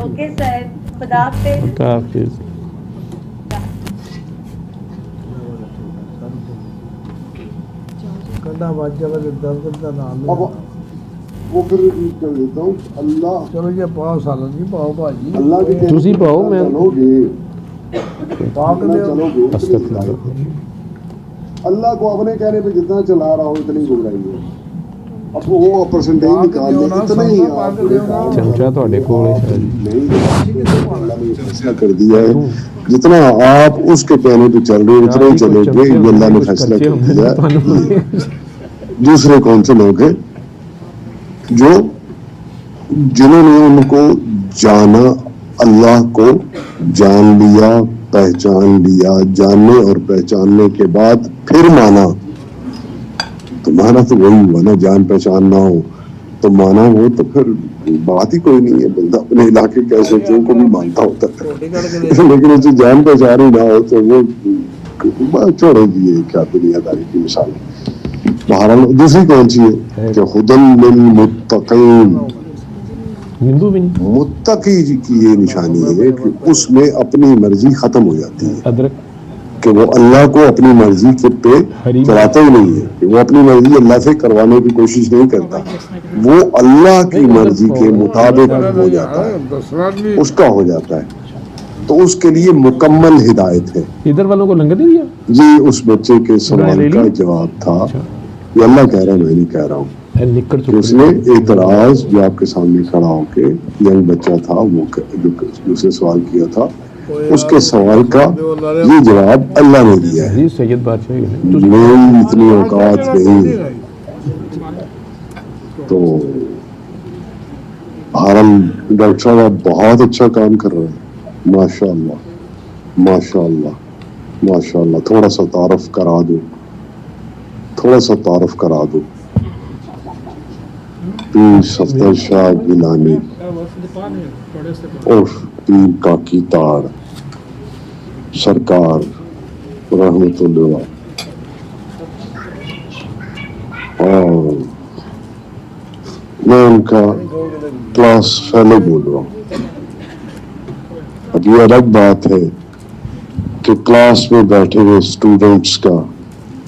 ओके सर, खुदा हाफिज़। खुदा हाफिज़। अब वो फिर कर देता हूँ। अल्लाह चलो ये पाओ सालन जी, पाओ भाजी, अल्लाह के कहने तुसी पाओ, पे मैं- चलोगे, पाओ के दियो। चलोगे, अस्तगफिरुल्लाह। अल्लाह को अपने कहने पे जितना चला रहा हो इतनी गुमराही है। अब वो परसेंटेज निकाल लें, इतना ही आपने चमचा ਤੁਹਾਡੇ ਕੋਲ ਹੈ शायद। अल्लाह ने फैसला कर दिया है, जितना आप उसके कहने पे चल रहे हो उतना ही चलोगे, ये अल्लाह ने फैसला कर दिया है। दूसरे कौन से लोग हैं जो जिन्होंने उनको जाना, अल्लाह को जान लिया, पहचान लिया, जानने और पहचानने के बाद फिर माना, तो माना तो वही हुआ ना, जान पहचान ना हो तो माना हो तो फिर बात ही कोई नहीं है। बंदा अपने इलाके कैसे जो को भी मानता होता है, लेकिन उसे जान पहचान ही ना हो तो वो बात छोड़ेगी। ये क्या दुनियादारी की मिसाल है। बहरहाल दूसरी कौन सी है कि हुदल लिल मुत्तकीन, नींबू भी नहीं, मुत्तकी की ये निशानी है कि उसमें अपनी मर्जी खत्म हो जाती है, अदरक कि वो अल्लाह को अपनी मर्जी के पे चलाता ही नहीं है, कि वो अपनी मर्जी अल्लाह से करवाने की कोशिश नहीं करता, वो अल्लाह की मर्जी के मुताबिक हो जाता है, उसका हो जाता है, तो उसके लिए मुकम्मल हिदायत है। इधर वालों को लंगर नहीं दिया। ये उस बच्चे के सवाल का जवाब था। ये अल्लाह कह रहा है, मैं नहीं कह रहा हूँ। निकल कि उसने एतराज जो आपके सामने खड़ा होके यंग बच्चा था, वो जो उसने सवाल किया था, उसके सवाल का ये जवाब अल्लाह ने दिया है। जी सैयद बादशाह मेरी इतनी औकात नहीं। तो बहरहाल डॉक्टर साहब आप बहुत अच्छा काम कर रहे हैं, माशाअल्लाह माशाअल्लाह माशाअल्लाह। थोड़ा सा तारफ करा दो, थोड़ा सा तारफ करा दो। पीर सफदर शाह गिलानी उर्फ पीर काकी ताड़ सरकार रहमतुल्लाह, और मैं उनका क्लास फेलो बोल रहा हूँ। अब ये अलग बात है कि क्लास में बैठे हुए स्टूडेंट्स का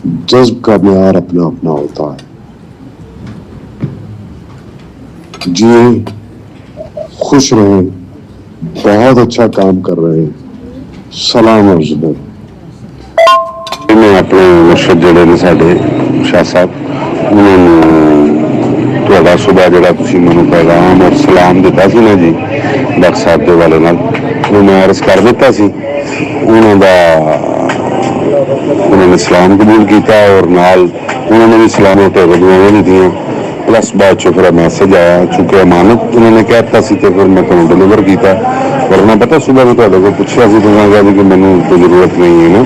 जज्ब का म्यार अपना अपना होता है। जिए, खुश रहें, बहुत अच्छा काम कर रहे हैं। सलाम अर्ज है। मैं अपने मुर्शद ਜਿਹੜੇ ਨੇ ਸਾਡੇ ਸ਼ਾਹ ਸਾਹਿਬ ਉਹਨਾਂ ਨੂੰ ਤੁਹਾਡਾ ਸੁਭਾ ਜਿਹੜਾ ਤੁਸੀਂ ਮੈਨੂੰ ਪੈਗਾਮ ਔਰ ਸਲਾਮ ਦਿੱਤਾ ਸੀ ਨਾ ਜੀ ਡਾਕਟਰ ਸਾਹਿਬ ਦੇ ਵਾਲੇ ਨਾਲ, ਉਹ ਮੈਂ ਅਰਜ਼ ਕਰ ਦਿੱਤਾ ਸੀ। ਉਹਨਾਂ ਦਾ ਉਹਨਾਂ ਨੇ ਸਲਾਮ ਕਬੂਲ ਕੀਤਾ ਔਰ ਨਾਲ ਉਹਨਾਂ ਨੇ ਵੀ ਸਲਾਮ ਤੇ ਦੁਆਵਾਂ ਵੀ ਦਿੱਤੀਆਂ। प्लस बाद चो फिर मैसेज आया, चूंकि अमानत उन्होंने कहता सी तो फिर मैं तुम डिलीवर किया। वरना पता सुबह मैं तुहाडे को पूछा सी तो मैं कहा कि मैनू कोई जरूरत नहीं है ना,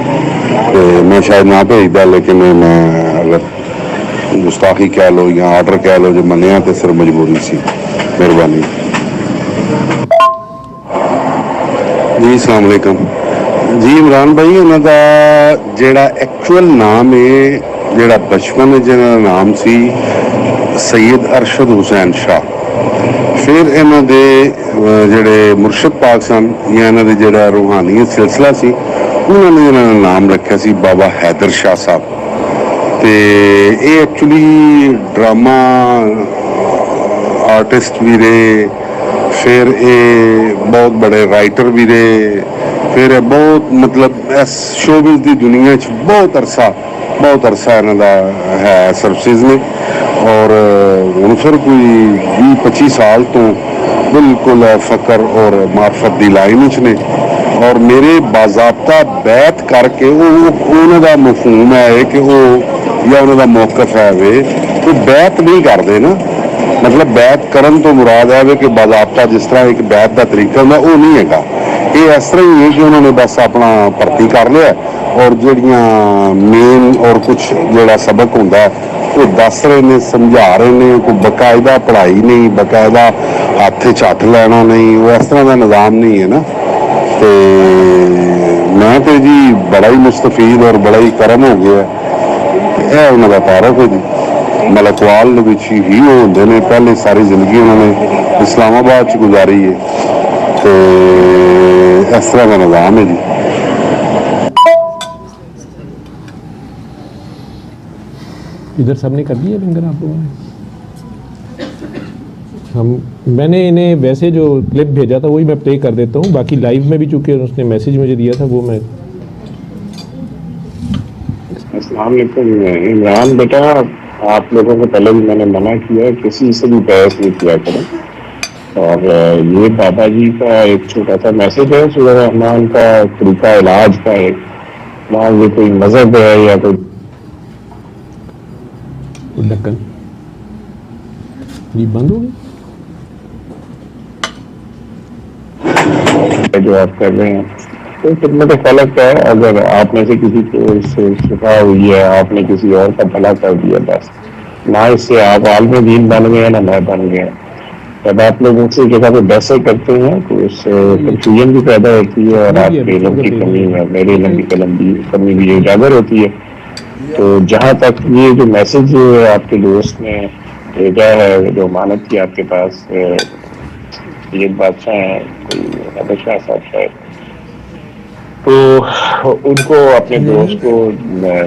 तो मैं शायद ना भेजदा, लेकिन मैं अगर गुस्ताखी कह लो या आर्डर कह लो जो मनिया तो सिर्फ मजबूरी सी। मेहरबानी जी। अस्सलाम वालेकुम जी। इमरान भाई उन्होंने जिहड़ा एक्चुअल नाम है, जिहड़ा बचपन जिहदा नाम सी सैयद अरशद हुसैन शाह, फिर इन्हों दे जिहड़े मुर्शद पाक सन या इन्हों दे जिहड़ा रूहानी सिलसिला सी, उन्होंने इन्हों दा नाम रखा सी बाबा हैदर शाह साहब। ते ये एक्चुअली ड्रामा आर्टिस्ट भी रहे, फिर ये बहुत बड़े राइटर भी रहे, फिर बहुत मतलब इस शोबिज़ की दुनिया बहुत अरसा इन्हों दा है सर्विसेज ने, और हूँ फिर कोई 20-25 साल तो बिल्कुल फ़कर और मार्फत की लाइन ने, और मेरे बाज़ाब्ता बैत करके उन्होंने मफहूम है कि वो या उन्होंने मौकफ है वे तो बैत नहीं करते ना, मतलब बैत करन तो मुराद है वे कि बाज़ाब्ता जिस तरह एक बैत का तरीका होंगे वो नहीं है। ये इस तरह ही है कि उन्होंने बस अपना भर्ती कर लिया और जड़ियाँ मेन और कुछ जोड़ा सबक होंगे वो दस रहे ने, समझा रहे हैं। कोई बकायदा पढ़ाई नहीं, बकायदा हाथ हथ लेना नहीं, वो इस तरह का निज़ाम नहीं है ना। तो मैं तो जी बड़ा ही मुस्तफीद और बड़ा ही करम हो गया है। उन्होंने तारफ है जी, मलकवाल ही वो होंगे ने, पहले सारी जिंदगी उन्होंने इस्लामाबाद गुजारी है। तो इस तरह का निज़ाम है जी। इधर सबने कर दिया लंगर आप लोगों ने। मैंने इन्हें वैसे जो क्लिप भेजा था वही मैं प्ले कर देता हूँ, बाकी लाइव में भी चूँकि उसने मैसेज मुझे दिया था वो मैं। अस्सलाम वालेकुम इमरान बेटा, आप लोगों को पहले भी मैंने मना किया है, किसी से भी बहस नहीं किया करें। और ये बाबा जी का एक छोटा सा मैसेज है, सूरह रहमान का तरीका इलाज का एक, ना ये कोई मजहब है या कोई ढक्कन जी बंद हो गई। जो आप कर रहे हैं तो खिदमत खलक है। अगर आप में से किसी को इससे शिफा हुई है, आपने किसी और का भला कर दिया, बस ना इससे आप आलम दीन बन गए ना मैं बन गया। जब आप लोग उनसे जगह पे बहसें करते हैं तो उससे कंफ्यूजन भी पैदा होती है और आपके इल्म की कमी है, मेरे इल्म की कमी भी उजागर होती है। तो जहाँ तक ये जो मैसेज आपके दोस्त ने भेजा है, जो अमानत की आपके पास ये बादशाह है, कोई हबशा साहब शायद, तो उनको अपने दोस्त को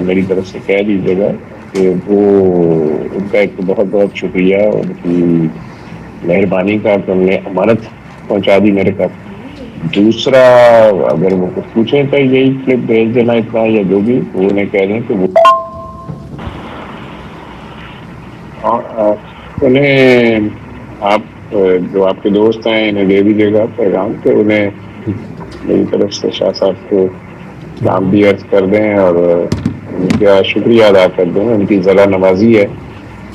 मेरी तरफ से कह दीजिएगा कि वो उनका एक बहुत बहुत शुक्रिया, उनकी मेहरबानी का कि उन्होंने अमानत पहुंचा दी मेरे तक। दूसरा, अगर वो कुछ पूछें तो यही क्लिप भेज देना इतना, या जो भी वो उन्हें कह दें कि वो उन्हें आप जो आपके दोस्त हैं इन्हें दे दीजिएगा पैगाम के, उन्हें मेरी तरफ से शाह साहब को सलाम भी अर्ज कर दें और उनका शुक्रिया अदा कर दें। उनकी ज़रा नवाजी है,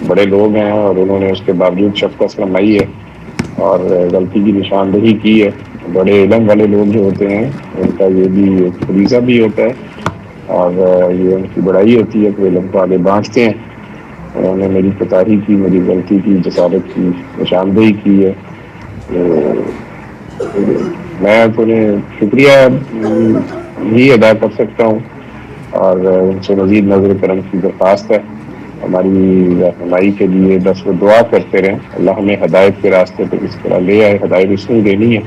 बड़े लोग हैं और उन्होंने उसके बावजूद शफ़क़त फरमाई है और गलती की निशानदेही की है। बड़े इल्म वाले लोग जो होते हैं उनका ये भी एक फरीज़ा भी होता है और ये उनकी बड़ाई होती है कि इल्म को आगे बाँटते हैं। उन्होंने मेरी कोताही की, मेरी गलती की, जसारत की निशानदेही की है। मैं तो उन्हें शुक्रिया ही अदा कर सकता हूँ और उनसे मज़ीद नज़र करम की दरख्वास्त है हमारी रहनुमाई के लिए। बस वो दुआ करते रहें, अल्लाह हमें हदायत के रास्ते पर इस तरह ले आए। हदायत इसमें देनी है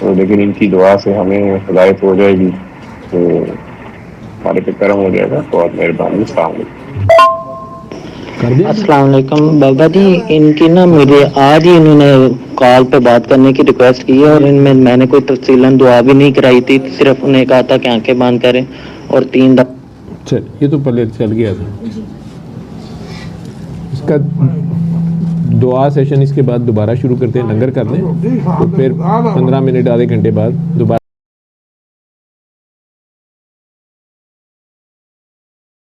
तो, लेकिन इनकी दुआ से हमें हदायत हो जाएगी तो हमारे पे करम हो जाएगा। बहुत मेहरबानी। अस्सलाम वालेकुम। अस्सलाम वालेकुम बाबा जी, इनकी ना मुझे आज ही इन्होंने कॉल पे बात करने की रिक्वेस्ट की है और इनमें मैंने कोई तफसीलन दुआ भी नहीं कराई थी, सिर्फ उन्हें कहा था कि आंखें बंद करें और 3 दफा। चल ये तो पहले चल गया था इसका दुआ सेशन। इसके बाद दोबारा शुरू करते हैं, लंगर कर दें तो फिर 15 मिनट आधे घंटे बाद दोबारा